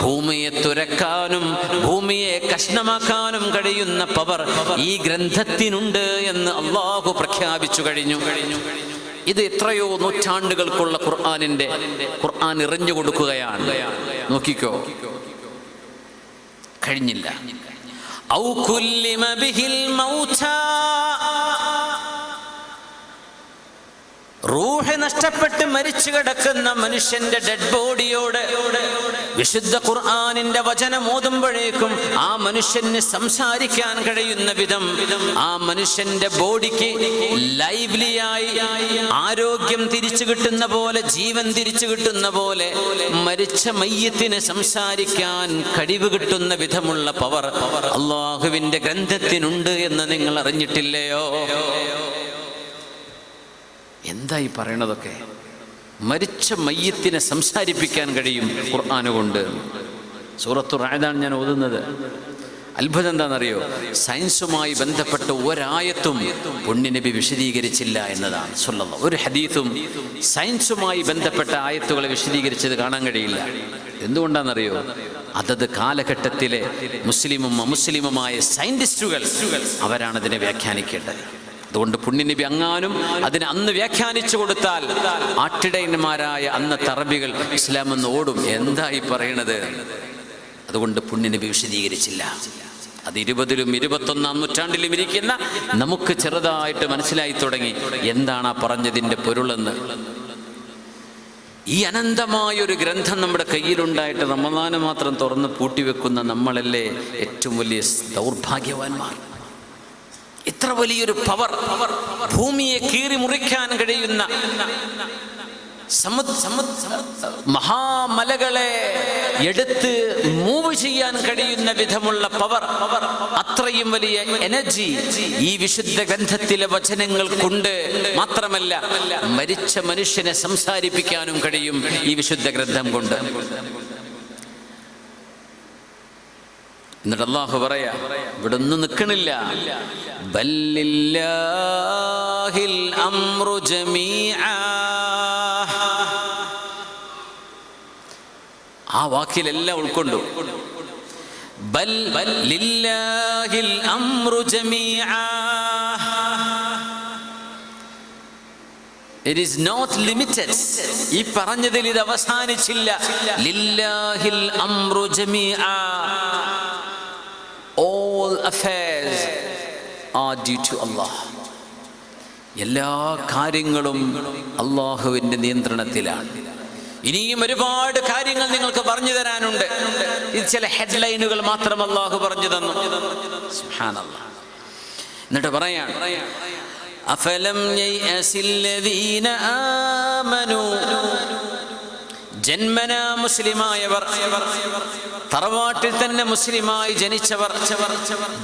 ഭൂമിയെ തുരക്കാനും ഭൂമിയെ കഷ്ണമാക്കാനും കഴിയുന്ന പവർ ഈ ഗ്രന്ഥത്തിനുണ്ട് എന്ന് അല്ലാഹു പ്രഖ്യാപിച്ചു കഴിഞ്ഞു. ഇത് എത്രയോ നൂറ്റാണ്ടുകൾക്കുള്ള ഖുർആൻ എറിഞ്ഞു കൊടുക്കുകയാണ്. നോക്കിക്കോ, കഴിഞ്ഞില്ല. ഔ കുല്ലിമ ബിഹിൽ മൗതാ, റൂഹ് നഷ്ടപ്പെട്ട് മരിച്ചു കിടക്കുന്ന മനുഷ്യന്റെ ഡെഡ് ബോഡിയോട് വിശുദ്ധ ഖുർആനിന്റെ വചനം ഓതുമ്പോഴേക്കും ആ മനുഷ്യന് സംസാരിക്കാൻ കഴിയുന്ന വിധം ആ മനുഷ്യന്റെ ബോഡിക്ക് ലൈവ്ലിയായി ആരോഗ്യം തിരിച്ചു കിട്ടുന്ന പോലെ, ജീവൻ തിരിച്ചു കിട്ടുന്ന പോലെ മരിച്ച മയ്യത്തിന് സംസാരിക്കാൻ കഴിവ് കിട്ടുന്ന വിധമുള്ള പവർ അല്ലാഹുവിന്റെ ഗ്രന്ഥത്തിനുണ്ട് എന്ന് നിങ്ങൾ അറിഞ്ഞിട്ടില്ലയോ? എന്തായി പറയണതൊക്കെ? മരിച്ച മയ്യത്തിനെ സംസാരിപ്പിക്കാൻ കഴിയും ഖുർആൻ കൊണ്ട്. സൂറത്തുർ റഅദാണ് ഞാൻ ഓതുന്നത്. അത്ഭുതം എന്താണെന്നറിയോ? സയൻസുമായി ബന്ധപ്പെട്ട ഒരായത്തും പുണ്യനബി വിശദീകരിച്ചില്ല എന്നതാണ്. സ്വല്ലല്ലാഹു ഒരു ഹദീസും സയൻസുമായി ബന്ധപ്പെട്ട ആയത്തുകളെ വിശദീകരിച്ചത് കാണാൻ കഴിയില്ല. എന്തുകൊണ്ടാണെന്നറിയോ? അതത് കാലഘട്ടത്തിലെ മുസ്ലിമും അമുസ്ലിമുമായ സയന്റിസ്റ്റുകൾ അവരാണ് അതിനെ വ്യാഖ്യാനിക്കേണ്ടത്. അതുകൊണ്ട് പുണ്യനബി അങ്ങാനും അതിനെ അന്ന് വ്യാഖ്യാനിച്ചു കൊടുത്താൽ ആട്ടിടയന്മാരായ അന്നത്തെ അറബികൾ ഇസ്ലാം എന്ന് ഓടും. എന്തായി പറയണത്? അതുകൊണ്ട് പുണ്യനബി വിശദീകരിച്ചില്ല. അത് 20ലും 21-ാം നൂറ്റാണ്ടിലും ഇരിക്കുന്ന നമുക്ക് ചെറുതായിട്ട് മനസ്സിലായി തുടങ്ങി എന്താണ് ആ പറഞ്ഞതിൻ്റെ പൊരുളെന്ന്. ഈ അനന്തമായൊരു ഗ്രന്ഥം നമ്മുടെ കയ്യിലുണ്ടായിട്ട് റമദാന് മാത്രം തുറന്ന് പൂട്ടിവെക്കുന്ന നമ്മളല്ലേ ഏറ്റവും വലിയ ദൗർഭാഗ്യവാന്മാർ. ഇത്ര വലിയൊരു പവർ, ഭൂമിയെ കീറി മുറിക്കാൻ കഴിയുന്ന, മഹാമലകളെ എടുത്ത് മൂവ് ചെയ്യാൻ കഴിയുന്ന വിധമുള്ള പവർ, അത്രയും വലിയ എനർജി ഈ വിശുദ്ധ ഗ്രന്ഥത്തിലെ വചനങ്ങൾക്കുണ്ട്. മാത്രമല്ല മരിച്ച മനുഷ്യനെ സംസാരിപ്പിക്കാനും കഴിയും ഈ വിശുദ്ധ ഗ്രന്ഥം കൊണ്ട്. എന്നിട്ട് അല്ലാഹു പറയാ, ഇവിടെ ഒന്നും നിൽക്കണില്ല. ബല്ലില്ലാഹിൽ അംറു ജമീഅ. ആ വാക്കിലെല്ലാം ഉൾക്കൊണ്ടു. ബൽ ലില്ലാഹിൽ അംറു ജമീഅ. It is not limited. ഈ പറഞ്ഞതിൽ ഇത് അവസാനിച്ചില്ല. ലില്ലാഹിൽ അംറു ജമീഅ. All affairs are due to Allah. എല്ലാ കാര്യങ്ങളും അല്ലാഹുവിൻ്റെ നിയന്ത്രണത്തിലാണ്. ഇനിയും ഒരുപാട് കാര്യങ്ങൾ നിങ്ങൾക്ക് പറഞ്ഞു തരാനുണ്ട്. ഇത് ചില ഹെഡ്ലൈനുകൾ മാത്രം അല്ലാഹു പറഞ്ഞു തന്നു. സുബ്ഹാനല്ലാഹ്. എന്നിട്ട് പറയാം, അഫലം യയസില്ലദീന ആമനൂ. ജന്മനാ മുസ്ലിമായവർ, തറവാട്ടിൽ തന്നെ മുസ്ലിമായി ജനിച്ചവർ,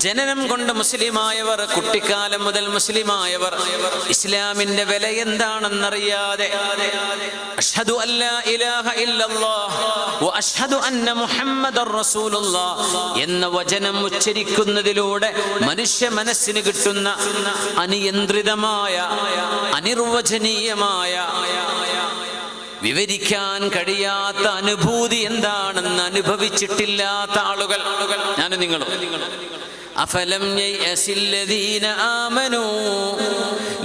ജനനം കൊണ്ട് മുസ്ലിമായവർ, കുട്ടിക്കാലം മുതൽ മുസ്ലിമായവർ, ഇസ്ലാമിന്റെ വില എന്താണെന്നറിയാതെ അഷ്ഹദു അല്ലാ ഇലാഹ ഇല്ലല്ലാഹ് വ അഷ്ഹദു അന്ന മുഹമ്മദർ റസൂലുള്ളാഹ് എന്ന വചനം ഉച്ചരിക്കുന്നതിലൂടെ മനുഷ്യ മനസ്സിന് കിട്ടുന്ന അനിയന്ത്രിതമായ, അനിർവചനീയമായ, വിവരിക്കാൻ കഴിയാത്ത അനുഭൂതി എന്താണെന്ന് അനുഭവിച്ചിട്ടില്ലാത്ത ആളുകൾ ഞാനും നിങ്ങളും. അഫലം യയസില്ലദീന ആമനൂ.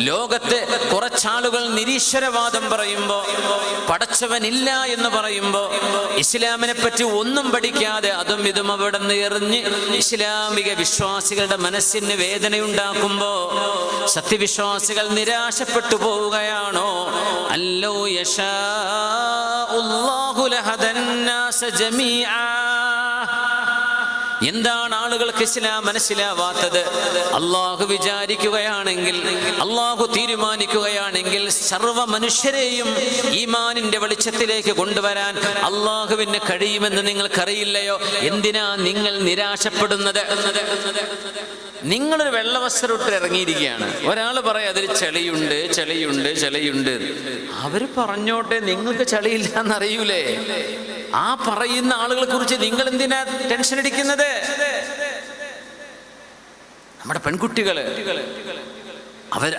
ലോകത്ത് കുറച്ചാളുകൾ നിരീശ്വരവാദം പറയുമ്പോൾ, പടച്ചവനില്ല എന്ന് പറയുമ്പോൾ, ഇസ്ലാമിനെ പറ്റി ഒന്നും പഠിക്കാതെ അതും ഇതും അവിടെ നിന്ന് എറിഞ്ഞ് ഇസ്ലാമിക വിശ്വാസികളുടെ മനസ്സിന് വേദനയുണ്ടാക്കുമ്പോൾ സത്യവിശ്വാസികൾ നിരാശപ്പെട്ടു പോവുകയാണോ? അല്ലൗ യശാഉല്ലാഹു ലഹദന്നാസ ജമീഅ. എന്താണ് ആളുകൾക്ക് ഇസ്ലാം മനസ്സിലാവാത്തത്? അള്ളാഹു വിചാരിക്കുകയാണെങ്കിൽ, അള്ളാഹു തീരുമാനിക്കുകയാണെങ്കിൽ സർവ്വ മനുഷ്യരെയും ഈമാനിന്റെ വെളിച്ചത്തിലേക്ക് കൊണ്ടുവരാൻ അള്ളാഹുവിന് കഴിയുമെന്ന് നിങ്ങൾക്കറിയില്ലയോ? എന്തിനാ നിങ്ങൾ നിരാശപ്പെടുന്നത്? നിങ്ങളൊരു വെള്ളവസ്ത്രം ഇറങ്ങിയിരിക്കുകയാണ്. ഒരാൾ പറയാം അതിൽ ചെളിയുണ്ട്, ചെളിയുണ്ട്, ചെളിയുണ്ട്. അവര് പറഞ്ഞോട്ടെ, നിങ്ങൾക്ക് ചെളിയില്ല എന്നറിയൂലേ? ആ പറയുന്ന ആളുകളെ കുറിച്ച് നിങ്ങൾ എന്തിനാ ടെൻഷൻ അടിക്കുന്നത്? നമ്മുടെ പെൺകുട്ടികള്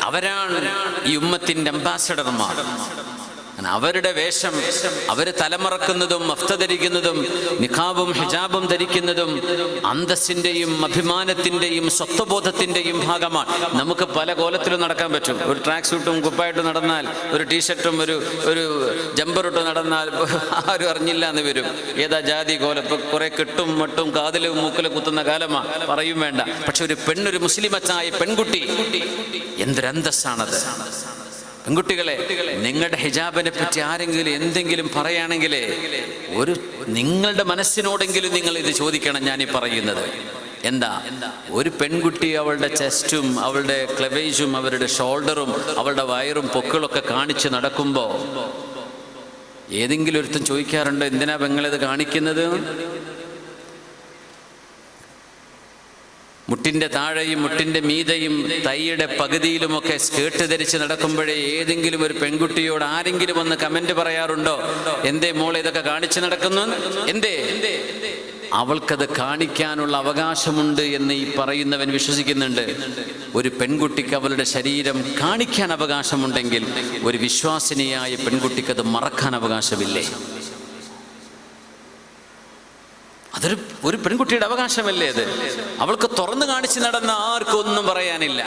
അവരാണ് ഈ ഉമ്മത്തിന്റെ അംബാസഡർമാർ. അവരുടെ വേഷം, അവര് തലമറക്കുന്നതും മഫ്ത ധരിക്കുന്നതും നിഖാബും ഹിജാബും ധരിക്കുന്നതും അന്തസ്സിന്റെയും അഭിമാനത്തിന്റെയും സ്വത്വബോധത്തിന്റെയും ഭാഗമാണ്. നമുക്ക് പല കോലത്തിലും നടക്കാൻ പറ്റും. ഒരു ട്രാക്ക് സൂട്ടും കുപ്പായിട്ടും നടന്നാൽ, ഒരു ടീഷർട്ടും ഒരു ജമ്പറിട്ടും നടന്നാൽ ആരും അറിഞ്ഞില്ല എന്ന് വരും. ഏതാ ജാതി കോലം? ഇപ്പൊ കുറെ കെട്ടും മട്ടും കാതിലും മൂക്കിലും കുത്തുന്ന കാലമാണ്, പറയും വേണ്ട. പക്ഷെ ഒരു പെണ്ണൊരു മുസ്ലിമച്ചായ പെൺകുട്ടി, എന്തൊരന്തസ്സാണത്! പെൺകുട്ടികളെ, നിങ്ങളുടെ ഹിജാബിനെ പറ്റി ആരെങ്കിലും എന്തെങ്കിലും പറയുകയാണെങ്കിൽ നിങ്ങളുടെ മനസ്സിനോടെങ്കിലും നിങ്ങൾ ഇത് ചോദിക്കണം. ഞാനീ പറയുന്നത് എന്താ? ഒരു പെൺകുട്ടി അവളുടെ ചെസ്റ്റും അവളുടെ ക്ലെവേജും അവരുടെ ഷോൾഡറും അവളുടെ വയറും പൊക്കിളൊക്കെ കാണിച്ച് നടക്കുമ്പോൾ ഏതെങ്കിലും ഒരുത്തൻ ചോദിക്കാറുണ്ടോ എന്തിനാ പെങ്ങളിത് കാണിക്കുന്നത്? മുട്ടിൻ്റെ താഴെയും മുട്ടിൻ്റെ മീതയും തൈയുടെ പകുതിയിലുമൊക്കെ സ്കേർട്ട് ധരിച്ച് നടക്കുമ്പോഴേ ഏതെങ്കിലും ഒരു പെൺകുട്ടിയോട് ആരെങ്കിലും ഒന്ന് കമന്റ് പറയാറുണ്ടോ? എന്തേ മോളെ ഇതൊക്കെ കാണിച്ചു നടക്കുന്നു? എന്തേ? അവൾക്കത് കാണിക്കാനുള്ള അവകാശമുണ്ട് എന്ന് ഈ പറയുന്നവൻ വിശ്വസിക്കുന്നുണ്ട്. ഒരു പെൺകുട്ടിക്ക് അവളുടെ ശരീരം കാണിക്കാൻ അവകാശമുണ്ടെങ്കിൽ ഒരു വിശ്വാസിനിയായ പെൺകുട്ടിക്ക് അത് മറക്കാൻ അവകാശമില്ലേ? ഒരു പെൺകുട്ടിയുടെ അവകാശമല്ലേ അത്? അവൾക്ക് തുറന്നു കാണിച്ച് നടന്ന ആർക്കും ഒന്നും പറയാനില്ല.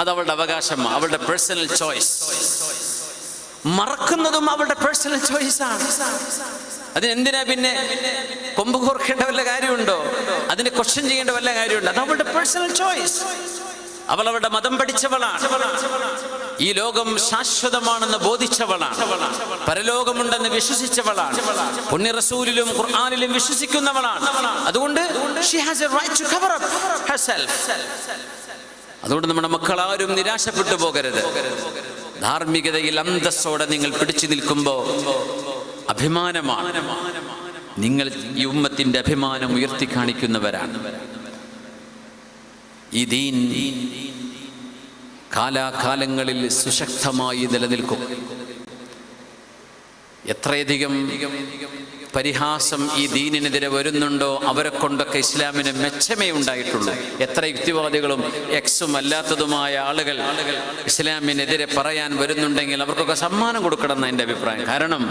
അത് അവളുടെ അവകാശമാണ്, അവളുടെ പേഴ്സണൽ ചോയ്സ്. മറക്കുന്നതും അവളുടെ പേഴ്സണൽ ചോയ്സാണ്. അതിനെന്തിനാ പിന്നെ കൊമ്പ് കോർക്കേണ്ട വല്ല കാര്യമുണ്ടോ? അതിനെ ക്വസ്റ്റ്യൻ ചെയ്യേണ്ട വല്ല കാര്യമുണ്ടോ? അത് അവളുടെ പേഴ്സണൽ ചോയ്സ്. അവൾ അവളുടെ മതം പഠിച്ചവളാണ്. ഈ ലോകം ശാശ്വതമാണെന്ന് ബോധിച്ചവളാണ്. പരലോകമുണ്ടെന്ന് വിശ്വസിച്ചവളാണ്. പുണ്യ റസൂലിലും ഖുർആനിലും വിശ്വസിക്കുന്നവളാണ്. അതുകൊണ്ട് she has a right to cover up herself. അതുകൊണ്ട് നമ്മുടെ മക്കൾ ആരും നിരാശപ്പെട്ടു പോകരുത്. ധാർമ്മികതയിൽ അന്തസ്സോടെ നിങ്ങൾ പിടിച്ചു നിൽക്കുമ്പോൾ അഭിമാനമാണ്. നിങ്ങൾ ഈ ഉമ്മത്തിന്റെ അഭിമാനം ഉയർത്തി കാണിക്കുന്നവരാണ്. ഈ ദീൻ കാലാകാലങ്ങളിൽ സുശക്തമായി നിലനിൽക്കും. എത്രയധികം പരിഹാസം ഈ ദീനിനെതിരെ വരുന്നുണ്ടോ അവരെ കൊണ്ടൊക്കെ ഇസ്ലാമിന് മെച്ചമേ ഉണ്ടായിട്ടുള്ളൂ. എത്ര യുക്തിവാദികളും എക്സും അല്ലാത്തതുമായ ആളുകൾ ഇസ്ലാമിനെതിരെ പറയാൻ വരുന്നുണ്ടെങ്കിൽ അവർക്കൊക്കെ സമ്മാനം കൊടുക്കണം എന്നാണ് എൻ്റെ അഭിപ്രായം. കാരണം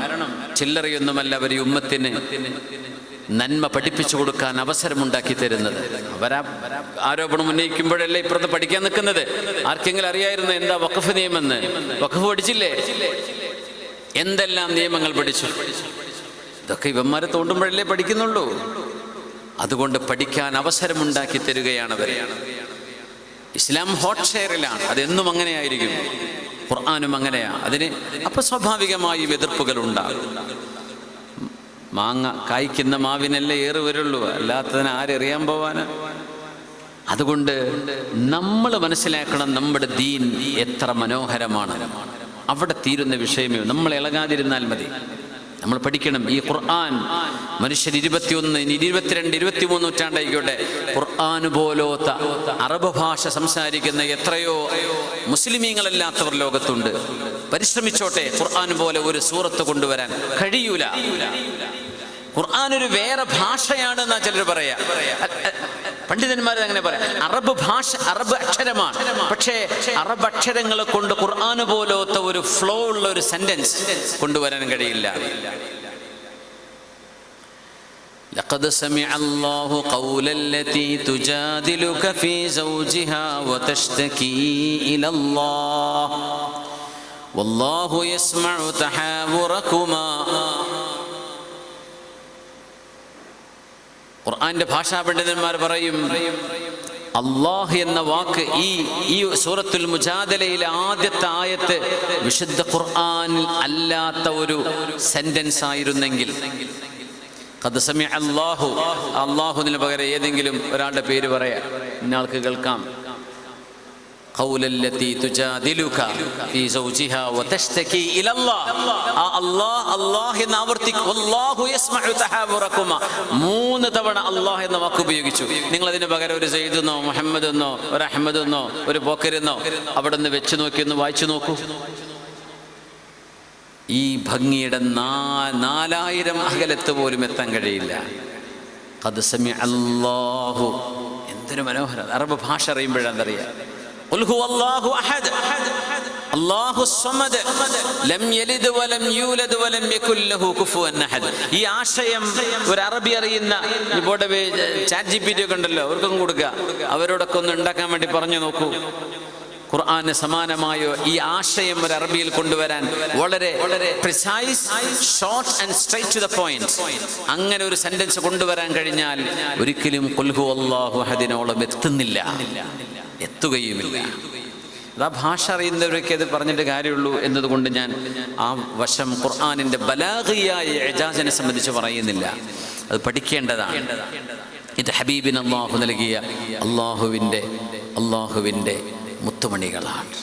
ചില്ലറയൊന്നുമല്ല അവർ ഈ ഉമ്മത്തിന് നന്മ പഠിപ്പിച്ചു കൊടുക്കാൻ അവസരമുണ്ടാക്കി തരുന്നത്. അവരാ ആരോപണം ഉന്നയിക്കുമ്പോഴല്ലേ ഇപ്പുറത്ത് പഠിക്കാൻ നിൽക്കുന്നത്. ആർക്കെങ്കിലും അറിയായിരുന്നു എന്താ വഖഫ് നിയമമെന്ന്? വഖഫ് പഠിച്ചില്ലേ? എന്തെല്ലാം നിയമങ്ങൾ പഠിച്ചു? ഇതൊക്കെ ഇവന്മാരെ തോണ്ടുമ്പോഴല്ലേ പഠിക്കുന്നുള്ളൂ. അതുകൊണ്ട് പഠിക്കാൻ അവസരമുണ്ടാക്കി തരികയാണ് അവർ. ഇസ്ലാം ഹോട്ട് ഷെയറിലാണ്. അതെന്നും അങ്ങനെയായിരിക്കും. ഖുർആനും അങ്ങനെയാണ്. അതിന് അപ്പൊ സ്വാഭാവികമായും എതിർപ്പുകൾ ഉണ്ടാകും. മാങ്ങ കായ്ക്കുന്ന മാവിനല്ലേ ഏറ് വരുള്ളൂ, അല്ലാത്തതിന് ആരെറിയാൻ പോവാന്? അതുകൊണ്ട് നമ്മൾ മനസ്സിലാക്കണം നമ്മുടെ ദീൻ എത്ര മനോഹരമാണ്. അവിടെ തീരുന്ന വിഷയമേ. നമ്മൾ ഇളകാതിരുന്നാൽ മതി. നമ്മൾ പഠിക്കണം. ഈ ഖുർആൻ മനുഷ്യർ 21, 22, 23 നൂറ്റാണ്ടായിക്കോട്ടെ, ഖുർആൻ പോലോത്ത അറബ് ഭാഷ സംസാരിക്കുന്ന എത്രയോ മുസ്ലിമീങ്ങളല്ലാത്തവർ ലോകത്തുണ്ട്. പരിശ്രമിച്ചോട്ടെ, ഖുർആൻ പോലെ ഒരു സൂറത്ത് കൊണ്ടുവരാൻ കഴിയൂല. ഖുർആൻ ഒരു വേറെ ഭാഷയാണ് എന്നാ ചിലർ പറയാ. പണ്ഡിതന്മാർ അങ്ങനെ പറയാം. അറബ് ഭാഷ, അറബ് അക്ഷരമാണ്. പക്ഷേ അറബ് അക്ഷരങ്ങളെ കൊണ്ട് ഖുർആൻ പോലത്തെ ഒരു ഫ്ലോ ഉള്ള ഒരു സെന്റൻസ് കൊണ്ടുവരാൻ കഴിയില്ല. لقد سمع الله قول التي تجادلك في زوجها وتشتكي إلى الله والله يسمع تحاوركما. ഖുർആന്റെ ഭാഷാ പണ്ഡിതന്മാർ പറയും, അല്ലാഹ് എന്ന വാക്ക് ഈ സൂറത്തുൽ മുജാദലയിലെ ആദ്യത്തെ ആയത്ത് വിശുദ്ധ ഖുർആനിൽ അല്ലാത്ത ഒരു സെന്റൻസ് ആയിരുന്നെങ്കിൽ, ഖദ് സമിഅ അല്ലാഹു, അല്ലാഹുവിന് പകരം ഏതെങ്കിലും ഒരാളുടെ പേര് പറയാം, ഇന്നയാൾക്ക് കേൾക്കാം. ഖൗലല്ലതി തുജാദിലുക ഫീ സൗജിഹാ വതശ്തകി ഇലല്ലാഹ്. അല്ലാഹ് എന്ന് ആവർത്തിക്കും. വല്ലാഹു യസ്മഉ തഹാവുറകുമാ. 3 തവണ അല്ലാഹ് എന്ന വാക്ക് ഉപയോഗിച്ചു. നിങ്ങൾ അതിന് പകരം ഒരു സയ്യിദെന്നോ മുഹമ്മദെന്നോ ഒരു അഹമ്മദെന്നോ ഒരു ബക്കറെന്നോ അവിടെ നിന്ന് വെച്ച് നോക്കി ഒന്ന് വായിച്ചു നോക്കൂ. ഈ ഭംഗിയുടെ 4000 അകലത്ത് പോലും എത്താൻ കഴിയില്ല. ഖദ് സമിഅ അല്ലാഹു. എന്തൊരു മനോഹരം. അറബ് ഭാഷ അറിയുമ്പോഴെന്തറിയാം. ഖുൽ ഹുവല്ലാഹു അഹദ് അല്ലാഹു സ്വമദ് ലം യലിദ് വലം യൂലദ് വലം യകുൽ ലഹു കുഫുവൻ അഹദ്. ഈ ആശയം ഒരു അറബി അറിയുന്ന ഇവിടെ ചാറ്റ് ജിപിടി ഒക്കെ ഉണ്ടല്ലോ, അവർക്കും കൊടുക്കുക. അവരോടൊക്കെ ഒന്ന് ഉണ്ടാക്കാൻ വേണ്ടി പറഞ്ഞു നോക്കൂ. ഖുർആന് സമാനമായോ ഈ ആശയം ഒരു അറബിയിൽ കൊണ്ടുവരാൻ വളരെ precise, short and straight to the point, അങ്ങനെ ഒരു സെന്റൻസ് കൊണ്ടുവരാൻ കഴിഞ്ഞാൽ ഒരിക്കലും ഖുൽ ഹുവല്ലാഹു അഹദിനോളം എത്തുകയുമില്ല. അതാ ഭാഷ അറിയുന്നവരൊക്കെ അത് പറഞ്ഞിട്ട് കാര്യമുള്ളൂ എന്നതുകൊണ്ട് ഞാൻ ആ വശം ഖുർആനിന്റെ ബലാഗിയായ ഇജാസിനെ സംബന്ധിച്ച് പറയുന്നില്ല. അത് പഠിക്കേണ്ടതാണ്. ഇത് ഹബീബിന് അല്ലാഹു നൽകിയ അല്ലാഹുവിൻ്റെ മുത്തുമണികളാണ്.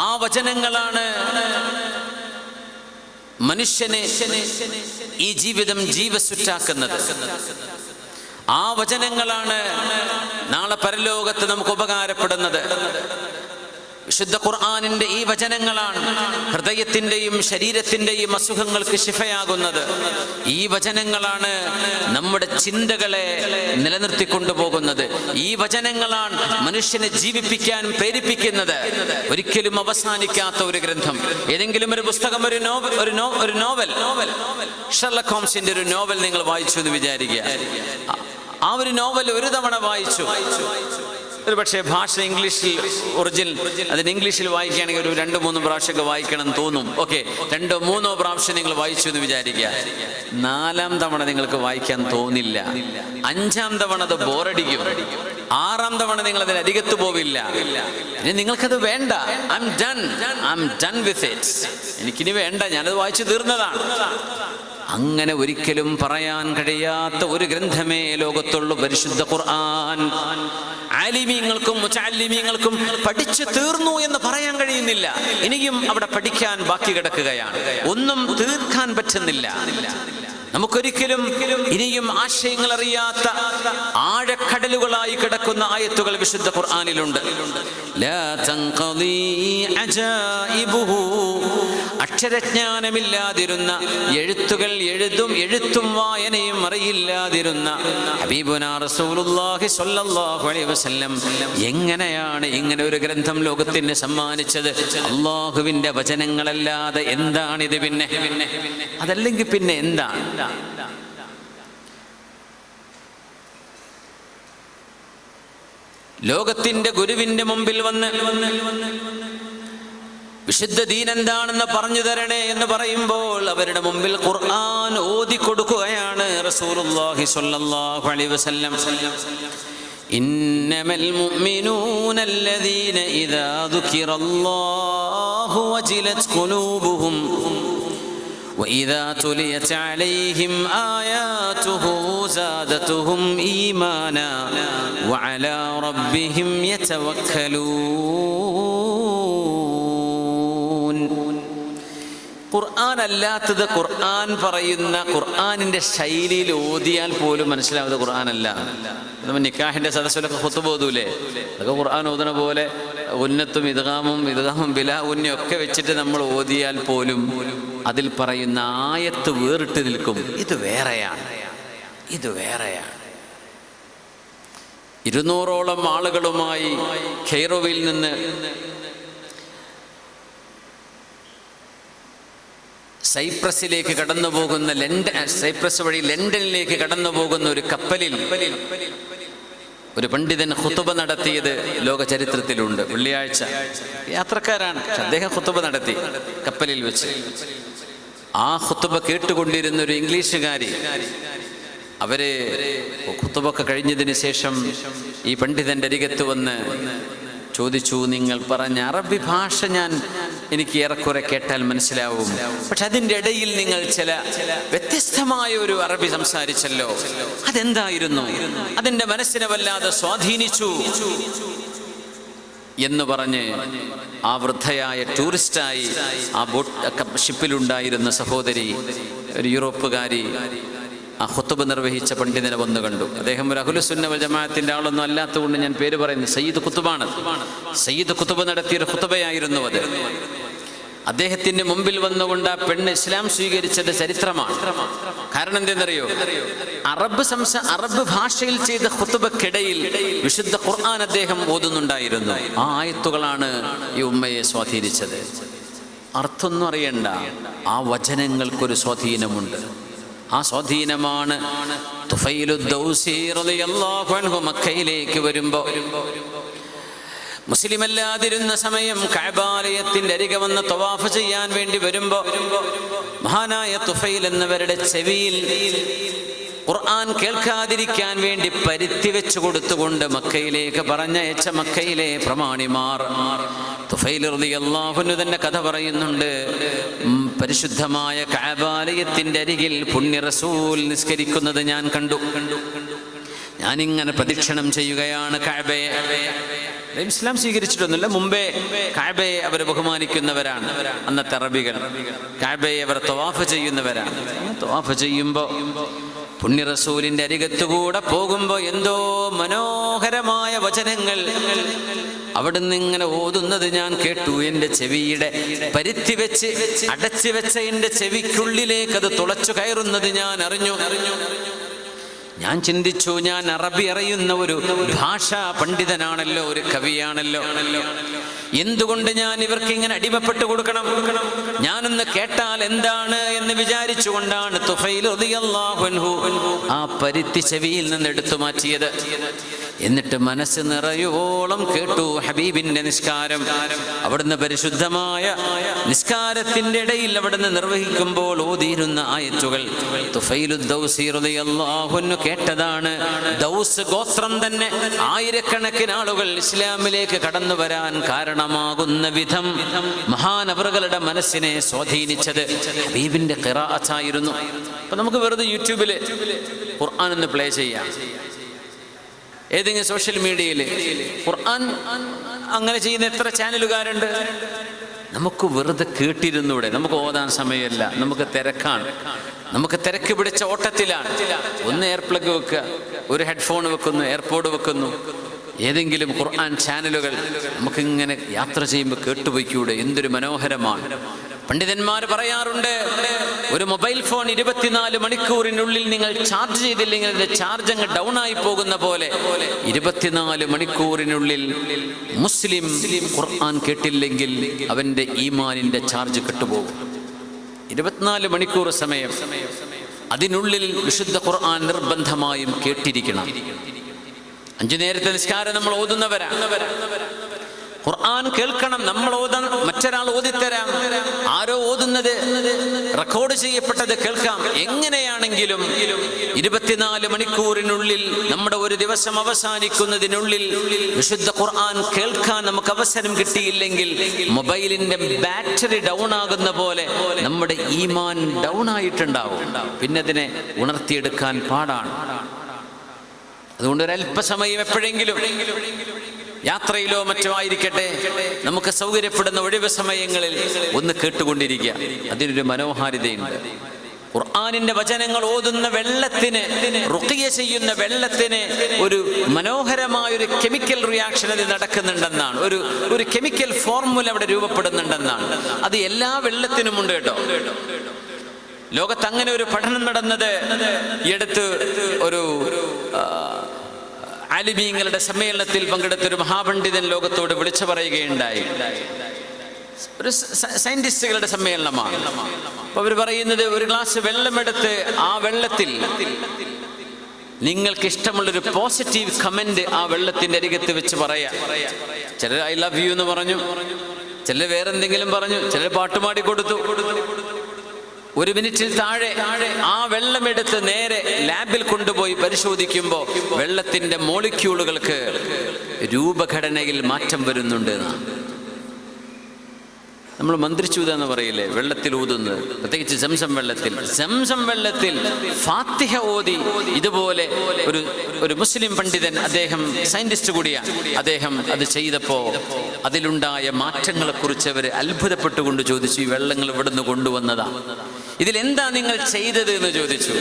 ആ വചനങ്ങളാണ് മനുഷ്യനെ ഈ ജീവിതം ജീവസുറ്റാക്കുന്നത്. ആ വചനങ്ങളാണ് നാളെ പരലോകത്ത് നമുക്ക് ഉപകാരപ്പെടുന്നത്. വിശുദ്ധ ഖുർആനിന്റെ ഈ വചനങ്ങളാണ് ഹൃദയത്തിന്റെയും ശരീരത്തിന്റെയും അസുഖങ്ങൾക്ക് ശിഫയാകുന്നത്. ഈ വചനങ്ങളാണ് നമ്മുടെ ചിന്തകളെ നിലനിർത്തിക്കൊണ്ടുപോകുന്നത്. ഈ വചനങ്ങളാണ് മനുഷ്യനെ ജീവിപ്പിക്കാൻ പ്രേരിപ്പിക്കുന്നത്. ഒരിക്കലും അവസാനിക്കാത്ത ഒരു ഗ്രന്ഥം, ഏതെങ്കിലും ഒരു പുസ്തകം, ഒരു നോവൽ, ഷെർലക് ഹോംസിന്റെ ഒരു നോവൽ നിങ്ങൾ വായിച്ചു എന്ന് വിചാരിക്കുക. ആ ഒരു നോവൽ ഒരു തവണ വായിച്ചു, ഒരു പക്ഷേ ഭാഷ ഇംഗ്ലീഷിൽ ഒറിജിനൽ, അതിന് ഇംഗ്ലീഷിൽ വായിക്കുകയാണെങ്കിൽ ഒരു 2-3 പ്രാവശ്യമൊക്കെ വായിക്കണം എന്ന് തോന്നും. ഓക്കെ, 2-3 പ്രാവശ്യം നിങ്ങൾ വായിച്ചു എന്ന് വിചാരിക്കുക. 4-ാം തവണ നിങ്ങൾക്ക് വായിക്കാൻ തോന്നില്ല. 5-ാം തവണ അത് ബോറടിക്കും. 6-ാം തവണ നിങ്ങൾ അതിന് അരികത്ത് പോവില്ല. ഇനി നിങ്ങൾക്കത് വേണ്ട. I M done with it. എനിക്കിനി വേണ്ട, ഞാനത് വായിച്ചു തീർന്നതാണ്. അങ്ങനെ ഒരിക്കലും പറയാൻ കഴിയാത്ത ഒരു ഗ്രന്ഥമേ ലോകത്തുള്ളൂ പരിശുദ്ധ ഖുർആൻ. ആലിമീങ്ങൾക്കും മുതഅല്ലിമീങ്ങൾക്കും പഠിച്ചു തീർന്നു എന്ന് പറയാൻ കഴിയുന്നില്ല. ഇനിയും അവിടെ പഠിക്കാൻ ബാക്കി കിടക്കുകയാണ്. ഒന്നും തീർക്കാൻ പറ്റുന്നില്ല. നമുക്കൊരിക്കലും ഇനിയും ആശയങ്ങൾ അറിയാത്ത ആഴക്കടലുകളായി കിടക്കുന്ന ആയത്തുകൾ വിശുദ്ധ ഖുർആനിലുണ്ട്. ലാ തൻഖദി അജായിബുഹു, അക്ഷരജ്ഞാനമില്ലാതിരുന്ന, എഴുത്തുകൾ എഴുത്തും വായനയും അറിയില്ലാതിരുന്ന ഹബീബുനാ റസൂലുള്ളാഹി സ്വല്ലല്ലാഹു അലൈഹി വസല്ലം എങ്ങനെയാണ് ഇങ്ങനെ ഒരു ഗ്രന്ഥം ലോകത്തിന് സമ്മാനിച്ചത്? അല്ലാഹുവിൻ്റെ വചനങ്ങളല്ലാതെ എന്താണിത്? പിന്നെ അതല്ലെങ്കിൽ പിന്നെ എന്താണ്? ലോകത്തിന്റെ ഗുരുവിന്റെ മുമ്പിൽ വന്ന് വിശുദ്ധ ദീൻ എന്താണെന്ന് പറഞ്ഞു തരണേ എന്ന് പറയുമ്പോൾ അവരുടെ മുമ്പിൽ ഖുർആൻ ഓതി കൊടുക്കുകയാണ് റസൂലുള്ളാഹി സ്വല്ലല്ലാഹു അലൈഹി വസല്ലം. ഇന്നമൽ മുഅ്മിനൂന അല്ലദീന ഇദാ ദുകിറല്ലാഹു വജിലത് ഖുലൂബുഹും وإذا تليت عليهم آياته زادتهم إيمانا وعلى ربهم يتوكلون. ഖുർആൻ അല്ലാത്തത് ഖുർആൻ പറയുന്ന ഖുർആനിൻ്റെ ശൈലിയിൽ ഓതിയാൽ പോലും മനസ്സിലാവുന്നത് ഖുർആനല്ല. നമ്മൾ നിക്കാഹിൻ്റെ സദസ്സിലൊക്കെ ഖുത്ബ ഓതൂലേ, അതൊക്കെ ഖുർആൻ ഓതുന്ന പോലെ ഉന്നത്തും ഇദ്ഗാമും ബിലാ ഉന്നും ഒക്കെ വെച്ചിട്ട് നമ്മൾ ഓതിയാൽ പോലും അതിൽ പറയുന്ന ആയത്ത് വേറിട്ട് നിൽക്കും. ഇത് വേറെയാണ്. 200ഓളം ആളുകളുമായി കെയ്റോവിൽ നിന്ന് സൈപ്രസിലേക്ക് കടന്നു പോകുന്ന സൈപ്രസ് വഴി ലണ്ടനിലേക്ക് കടന്നു പോകുന്ന ഒരു കപ്പലിൽ ഒരു പണ്ഡിതൻ ഖുതുബ നടത്തിയത് ലോക ചരിത്രത്തിലുണ്ട്. വെള്ളിയാഴ്ച യാത്രക്കാരാണ്, അദ്ദേഹം ഖുതുബ നടത്തി കപ്പലിൽ വെച്ച്. ആ ഖുതുബ കേട്ടുകൊണ്ടിരുന്ന ഒരു ഇംഗ്ലീഷുകാരി, അവര് ഖുതുബൊക്കെ കഴിഞ്ഞതിന് ശേഷം ഈ പണ്ഡിതന്റെ അരികത്ത് വന്ന് ചോദിച്ചു, നിങ്ങൾ പറഞ്ഞ അറബി ഭാഷ എനിക്ക് ഏറെക്കുറെ കേട്ടാൽ മനസ്സിലാവും, പക്ഷെ അതിൻ്റെ ഇടയിൽ നിങ്ങൾ ചില വ്യത്യസ്തമായ ഒരു അറബി സംസാരിച്ചല്ലോ, അതെന്തായിരുന്നു? അതിൻ്റെ മനസ്സിനെ വല്ലാതെ സ്വാധീനിച്ചു എന്ന് പറഞ്ഞ് ആ വൃദ്ധയായ ടൂറിസ്റ്റായി ആ ഷിപ്പിലുണ്ടായിരുന്ന സഹോദരി, ഒരു യൂറോപ്പുകാരി, ആ ഖുതുബ നിർവഹിച്ച പണ്ഡിതനെ വന്നു കണ്ടു. അദ്ദേഹം ഒരു അഹ്ലുസുന്ന വൽ ജമാഅത്തിന്റെ ആളൊന്നും അല്ലാത്തതുകൊണ്ട് ഞാൻ പേര് പറയുന്നു. സയ്യിദ് ഖുതുബാണ്. സയ്യിദ് ഖുതുബ നടത്തിയൊരു ഖുതുബയായിരുന്നു അത്. അദ്ദേഹത്തിന്റെ മുമ്പിൽ വന്നുകൊണ്ട് ആ പെണ്ണ് ഇസ്ലാം സ്വീകരിച്ചത് ചരിത്രമാണ്. കാരണം എന്തെന്നറിയോ? അറബ് ഭാഷയിൽ ചെയ്ത ഖുതുബക്കിടയിൽ വിശുദ്ധ ഖുർആൻ അദ്ദേഹം ഓതുന്നുണ്ടായിരുന്നു. ആ ആയത്തുകളാണ് ഈ ഉമ്മയെ സ്വാധീനിച്ചത്. അർത്ഥമൊന്നും അറിയണ്ട, ആ വചനങ്ങൾക്കൊരു സ്വാധീനമുണ്ട്. ആ സ്വാധീനമാണ് തുഫൈലു ദൗസി റളിയല്ലാഹു അൻഹു മക്കയിലേക്ക് വരുമ്പോൾ, മുസ്ലിമല്ലാതിരുന്ന സമയം കഅബാലയത്തിന്റെ അരികെ വന്ന് തവാഫ് ചെയ്യാൻ വേണ്ടി വരുമ്പോൾ മഹാനായ തുഫൈൽ എന്നവരുടെ ചെവിയിൽ ഖുർആൻ കേൾക്കാതിരിക്കാൻ വേണ്ടി പരുത്തി വെച്ചു കൊടുത്തുകൊണ്ട് മക്കയിലേക്ക് പറഞ്ഞയച്ച മക്കയിലെ പ്രമാണിമാർ. തുഫൈൽ റളിയല്ലാഹു അൻഹു തന്നെ കഥ പറയുന്നുണ്ട്. പരിശുദ്ധമായ കഅബാലയത്തിന്റെ അരികിൽ പുണ്യ റസൂൽ നിസ്കരിക്കുന്നത് ഞാൻ കണ്ടു. ഞാനിങ്ങനെ പ്രദക്ഷിണം ചെയ്യുകയാണ് കഅബയെ. ഇസ്ലാം സ്വീകരിച്ചിട്ടൊന്നുമില്ല, മുമ്പേ കഅബയെ അവർ ബഹുമാനിക്കുന്നവരാണ്. അന്നത്തെ അറബികൾ കഅബയെ അവർ തവാഫ് ചെയ്യുന്നവരാണ്. തവാഫ് ചെയ്യുമ്പോൾ പുണ്യ റസൂലിന്റെ അരികത്തുകൂടെ പോകുമ്പോൾ എന്തോ മനോഹരമായ വചനങ്ങൾ അവിടുന്ന് ഇങ്ങനെ ഓതുന്നത് ഞാൻ കേട്ടു. എൻ്റെ ചെവിയുടെ പരുത്തി വെച്ച് അടച്ചു വെച്ച എൻ്റെ ചെവിക്കുള്ളിലേക്ക് അത് തുളച്ചു കയറുന്നത് ഞാൻ അറിഞ്ഞു. ഞാൻ ചിന്തിച്ചു, ഞാൻ അറബി അറിയുന്ന ഒരു ഭാഷാ പണ്ഡിതനാണല്ലോ, ഒരു കവിയാണല്ലോ, എന്തുകൊണ്ട് ഞാൻ ഇവർക്ക് ഇങ്ങനെ അടിമപ്പെട്ടു കൊടുക്കണം? ഞാനൊന്ന് കേട്ടാൽ എന്താണ് എന്ന് വിചാരിച്ചുകൊണ്ടാണ് തുഫൈൽ റളിയല്ലാഹു അൻഹു ആ പരുത്തി ചെവിയിൽ നിന്ന് എടുത്തു മാറ്റിയത്. എന്നിട്ട് മനസ്സ് നിറയോളം കേട്ടു ഹബീബിന്റെ നിസ്കാരം. അവിടുന്ന് പരിശുദ്ധമായ നിസ്കാരത്തിന്റെ ഇടയിൽ അവിടുന്ന് നിർവഹിക്കുമ്പോൾ ഓതിയിരുന്ന ആയത്തുകൾ തുഫൈലു ദൗസി റളിയല്ലാഹു അൻഹു കേട്ടതാണ്. ദൗസ് ഗോത്രം തന്നെ ആയിരക്കണക്കിന് ആളുകൾ ഇസ്ലാമിലേക്ക് കടന്നു വരാൻ കാരണമാകുന്ന വിധം മഹാനവറുകളുടെ മനസ്സിനെ സ്വാധീനിച്ചത് ഹബീബിന്റെ ഖിറാഅത്തായിരുന്നു. അപ്പൊ നമുക്ക് വെറുതെ യൂട്യൂബിൽ ഖുർആൻ ഒന്ന് പ്ലേ ചെയ്യാം, ഏതെങ്കിലും സോഷ്യൽ മീഡിയയിൽ ഖുർആൻ അങ്ങനെ ചെയ്യുന്ന എത്ര ചാനലുകാരുണ്ട്. നമുക്ക് വെറുതെ കേട്ടിരുന്നൂടെ? നമുക്ക് ഓതാൻ സമയമില്ല, നമുക്ക് തിരക്കാണ്, നമുക്ക് തിരക്ക് പിടിച്ച ഓട്ടത്തിലാണ്. ഒന്ന് എയർ പ്ലഗ് വെക്കുക, ഒരു ഹെഡ്ഫോൺ വെക്കുന്നു, എയർപോഡ് വെക്കുന്നു, ഏതെങ്കിലും ഖുർആൻ ചാനലുകൾ നമുക്കിങ്ങനെ യാത്ര ചെയ്യുമ്പോൾ കേട്ടുപോയിക്കൂടെ? എന്തൊരു മനോഹരമാണ്. പണ്ഡിതന്മാർ പറയാറുണ്ട്, ഒരു മൊബൈൽ ഫോൺ 24 മണിക്കൂറിനുള്ളിൽ നിങ്ങൾ ചാർജ് ചെയ്തില്ലെങ്കിൽ അതിന്റെ ചാർജ് അങ്ങ് ഡൗൺ ആയി പോകുന്ന പോലെ 24 മണിക്കൂറിനുള്ളിൽ മുസ്ലിം ഖുർആൻ കേട്ടില്ലെങ്കിൽ അവന്റെ ഈമാനിന്റെ ചാർജ് കെട്ടുപോകും. 24 മണിക്കൂർ സമയം അതിനുള്ളിൽ വിശുദ്ധ ഖുർആൻ നിർബന്ധമായും കേട്ടിരിക്കണം. 5 നേരത്തെ നിസ്കാരം നമ്മൾ ഓതുന്നവരാ, ഖുർആൻ കേൾക്കണം. നമ്മൾ ഓതാൻ മറ്റൊരാൾ ഓതിത്തരാം, ആരോ ഓതുന്നത് റെക്കോർഡ് ചെയ്യപ്പെട്ടത് കേൾക്കാം. എങ്ങനെയാണെങ്കിലും 24 മണിക്കൂറിനുള്ളിൽ നമ്മുടെ ഒരു ദിവസം അവസാനിക്കുന്നതിനുള്ളിൽ വിശുദ്ധ ഖുർആൻ കേൾക്കാൻ നമുക്ക് അവസരം കിട്ടിയില്ലെങ്കിൽ മൊബൈലിന്റെ ബാറ്ററി ഡൗൺ ആകുന്ന പോലെ നമ്മുടെ ഈമാൻ ഡൗൺ ആയിട്ടുണ്ടാവും. പിന്നെ അതിനെ ഉണർത്തിയെടുക്കാൻ പാടാണ്. അതുകൊണ്ട് ഒരല്പസമയം എപ്പോഴെങ്കിലും യാത്രയിലോ മറ്റോ ആയിരിക്കട്ടെ, നമുക്ക് സൗകര്യപ്പെടുന്ന ഒഴിവ് സമയങ്ങളിൽ ഒന്ന് കേട്ടുകൊണ്ടിരിക്കുക. അതിനൊരു മനോഹാരിതയുണ്ട്. ഖുർആനിന്റെ വചനങ്ങൾ ഓതുന്ന വെള്ളത്തിന്, റുഖിയ ചെയ്യുന്ന വെള്ളത്തിന് ഒരു മനോഹരമായൊരു കെമിക്കൽ റിയാക്ഷൻ അതിൽ നടക്കുന്നുണ്ടെന്നാണ്, ഒരു കെമിക്കൽ ഫോർമുല അവിടെ രൂപപ്പെടുന്നുണ്ടെന്നാണ്. അത് എല്ലാ വെള്ളത്തിനുമുണ്ട് കേട്ടോ. ലോകത്ത് അങ്ങനെ ഒരു പഠനം നടന്നത് ഈ അടുത്ത് ഒരു ആലിമീങ്ങളുടെ സമ്മേളനത്തിൽ പങ്കെടുത്തൊരു മഹാപണ്ഡിതൻ ലോകത്തോട് വിളിച്ചു പറയുകയുണ്ടായി. ഒരു സയന്റിസ്റ്റുകളുടെ സമ്മേളനമാണ്. അപ്പൊ അവർ പറയുന്നത്, ഒരു ഗ്ലാസ് വെള്ളമെടുത്ത് ആ വെള്ളത്തിൽ നിങ്ങൾക്ക് ഇഷ്ടമുള്ളൊരു പോസിറ്റീവ് കമന്റ് ആ വെള്ളത്തിന്റെ അരികത്ത് വെച്ച് പറയാ. ചിലർ ഐ ലവ് യു എന്ന് പറഞ്ഞു, ചിലർ വേറെന്തെങ്കിലും പറഞ്ഞു, ചിലർ പാട്ടുപാടി കൊടുത്തു. 1 മിനിറ്റിൽ താഴെ ആ വെള്ളമെടുത്ത് നേരെ ലാബിൽ കൊണ്ടുപോയി പരിശോധിക്കുമ്പോൾ വെള്ളത്തിന്റെ മോളിക്യൂളുകൾക്ക് രൂപഘടനയിൽ മാറ്റം വരുന്നുണ്ട്. നമ്മൾ മന്ത്രിച്ചൂത എന്ന് പറയില്ലേ, വെള്ളത്തിൽ ഊതുന്നത്, പ്രത്യേകിച്ച് സംസം വെള്ളത്തിൽ ഫാത്തിഹ ഓതി ഇതുപോലെ ഒരു മുസ്ലിം പണ്ഡിതൻ, അദ്ദേഹം സയന്റിസ്റ്റ് കൂടിയാണ്, അദ്ദേഹം അത് ചെയ്തപ്പോൾ അതിലുണ്ടായ മാറ്റങ്ങളെ കുറിച്ച് അവർ അത്ഭുതപ്പെട്ടുകൊണ്ട് ചോദിച്ചു, ഈ വെള്ളങ്ങൾ ഇവിടുന്ന് കൊണ്ടുവന്നതാ, ഇതിലെന്താ നിങ്ങൾ ചെയ്തത് എന്ന് ചോദിച്ചു.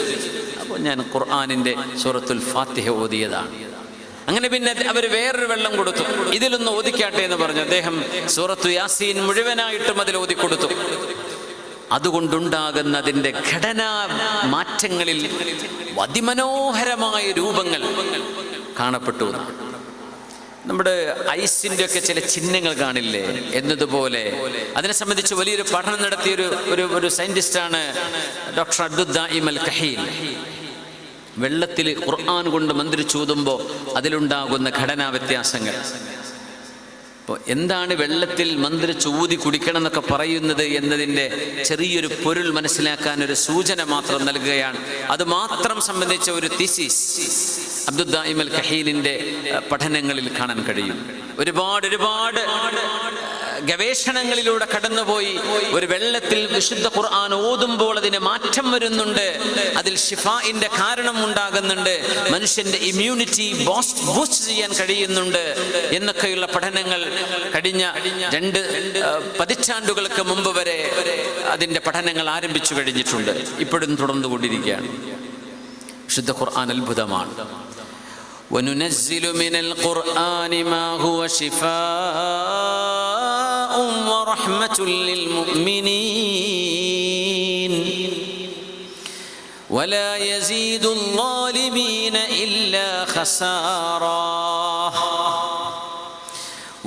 അപ്പോൾ ഞാൻ ഖുർആനിന്റെ സൂറത്തുൽ ഫാത്തിഹ ഓതിയതാണ്. അങ്ങനെ പിന്നെ അവർ വേറൊരു വെള്ളം കൊടുത്തു, ഇതിലൊന്ന് ഓതിക്കാട്ടെ എന്ന് പറഞ്ഞു. അദ്ദേഹം സൂറത്തു യാസീൻ മുഴുവനായിട്ടും അതിൽ ഓതിക്കൊടുത്തു. അതുകൊണ്ടുണ്ടാകുന്ന അതിൻ്റെ ഘടനാ മാറ്റങ്ങളിൽ അതിമനോഹരമായ രൂപങ്ങൾ കാണപ്പെട്ടു. നമ്മുടെ ഐസിന്റെ ഒക്കെ ചില ചിഹ്നങ്ങൾ കാണില്ലേ എന്നതുപോലെ അതിനെ സംബന്ധിച്ച് വലിയൊരു പഠനം നടത്തിയ ഒരു സയന്റിസ്റ്റാണ് ഡോക്ടർ അബ്ദുദ്ദാഇം അൽ കഹീൽ. വെള്ളത്തിൽ ഖുർആൻ കൊണ്ട് മന്ത്രിച്ചൂതുമ്പോൾ അതിലുണ്ടാകുന്ന ഘടനാ വ്യത്യാസങ്ങൾ. അപ്പോൾ എന്താണ് വെള്ളത്തിൽ മന്ത്രിച്ചൂതി കുടിക്കണം എന്നൊക്കെ പറയുന്നത് എന്നതിൻ്റെ ചെറിയൊരു പൊരുൾ മനസ്സിലാക്കാൻ ഒരു സൂചന മാത്രം നൽകുകയാണ്. അത് മാത്രം സംബന്ധിച്ച ഒരു തീസിസ് അബ്ദുദ്ദാഇം അൽ കഹീലിൻ്റെ പഠനങ്ങളിൽ കാണാൻ കഴിയും. ഒരുപാട് ഗവേഷണങ്ങളിലൂടെ കടന്നുപോയി ഒരു വെള്ളത്തിൽ വിശുദ്ധ ഖുർആൻ ഓതുമ്പോൾ അതിന് മാറ്റം വരുന്നുണ്ട്, അതിൽ ഷിഫാഇന്റെ കാരണം ഉണ്ടാകുന്നുണ്ട്, മനുഷ്യന്റെ ഇമ്മ്യൂണിറ്റി ബൂസ്റ്റ് ചെയ്യാൻ കഴിയുന്നുണ്ട് എന്നൊക്കെയുള്ള പഠനങ്ങൾ കഴിഞ്ഞ 2 പതിറ്റാണ്ടുകൾക്ക് മുമ്പ് വരെ അതിന്റെ പഠനങ്ങൾ ആരംഭിച്ചു കഴിഞ്ഞിട്ടുണ്ട്. ഇപ്പോഴും തുടർന്നുകൊണ്ടിരിക്കുകയാണ്. വിശുദ്ധ ഖുർആൻ അത്ഭുതമാണ്. وَنُنَزِّلُ مِنَ الْقُرْآنِ مَا هُوَ شِفَاءٌ وَرَحْمَةٌ لِّلْمُؤْمِنِينَ وَلَا يَزِيدُ الظَّالِمِينَ إِلَّا خَسَارًا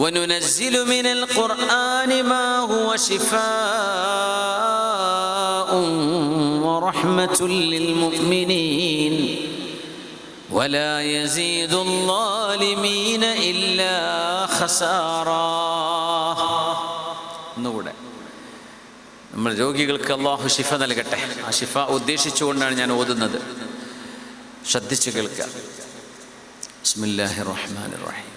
وَنُنَزِّلُ مِنَ الْقُرْآنِ مَا هُوَ شِفَاءٌ وَرَحْمَةٌ لِّلْمُؤْمِنِينَ ولا يزيد الظالمين إلا خسارا. ഒന്നുകൂടെ, നമ്മൾ രോഗികൾക്ക് അല്ലാഹു ശിഫ നൽകട്ടെ. ആ ശിഫ ഉദ്ദേശിച്ചുകൊണ്ടാണ് ഞാൻ ഓതുന്നത്, ശ്രദ്ധിച്ചു കേൾക്കുക. ബിസ്മില്ലാഹിർ റഹ്മാനിർ റഹീം.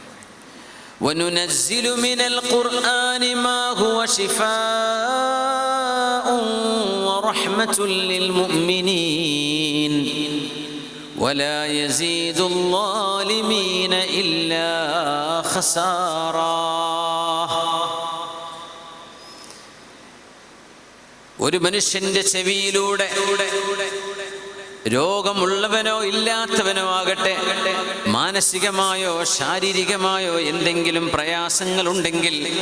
وَنُنَزِّلُ مِنَ الْقُرْآنِ مَا هُوَ شِفَاءٌ وَرَحْمَةٌ لِّلْمُؤْمِنِينَ وَلَا يَزِيدُ الظَّالِمِينَ إِلَّا خَسَارًا. ഒരു മനുഷ്യന്റെ ചെവിയിലൂടെ രോഗമുള്ളവനോ ഇല്ലാത്തവനോ ആകട്ടെ, മാനസികമായോ ശാരീരികമായോ എന്തെങ്കിലും പ്രയാസങ്ങളുണ്ടെങ്കിൽ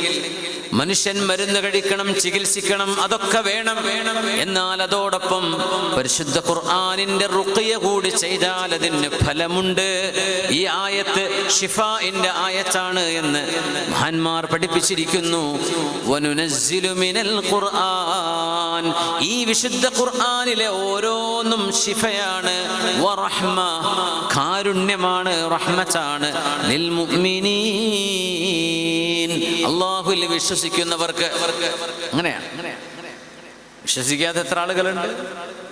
മനുഷ്യൻ മരുന്ന് കഴിക്കണം, ചികിത്സിക്കണം, അതൊക്കെ വേണം. എന്നാൽ അതോടൊപ്പം പരിശുദ്ധ ഖുർആനിന്റെ റുഖിയ കൂടി ചെയ്താൽ അതിന് ഫലമുണ്ട്. ഈ ആയത്ത് ഷിഫാഇന്റെ ആയത്താണ് എന്ന് മഹാന്മാർ പഠിപ്പിച്ചിരിക്കുന്നു. വനുനസ്സിലു മിനൽ ഖുർആൻ, ഈ വിശുദ്ധ ഖുർആനിലെ ഓരോന്നും ഷിഫയാണ്. വറഹ്മ, കാരുണ്യമാണ്, റഹ്മത്താണ്. ലിൽ മുഅ്മിനീൻ, അല്ലാഹുവിൽ വിശ്വസിക്കുന്നവർക്ക്. അങ്ങനെയാണ്. വിശ്വസിക്കാത്ത എത്ര ആളുകളുണ്ട്?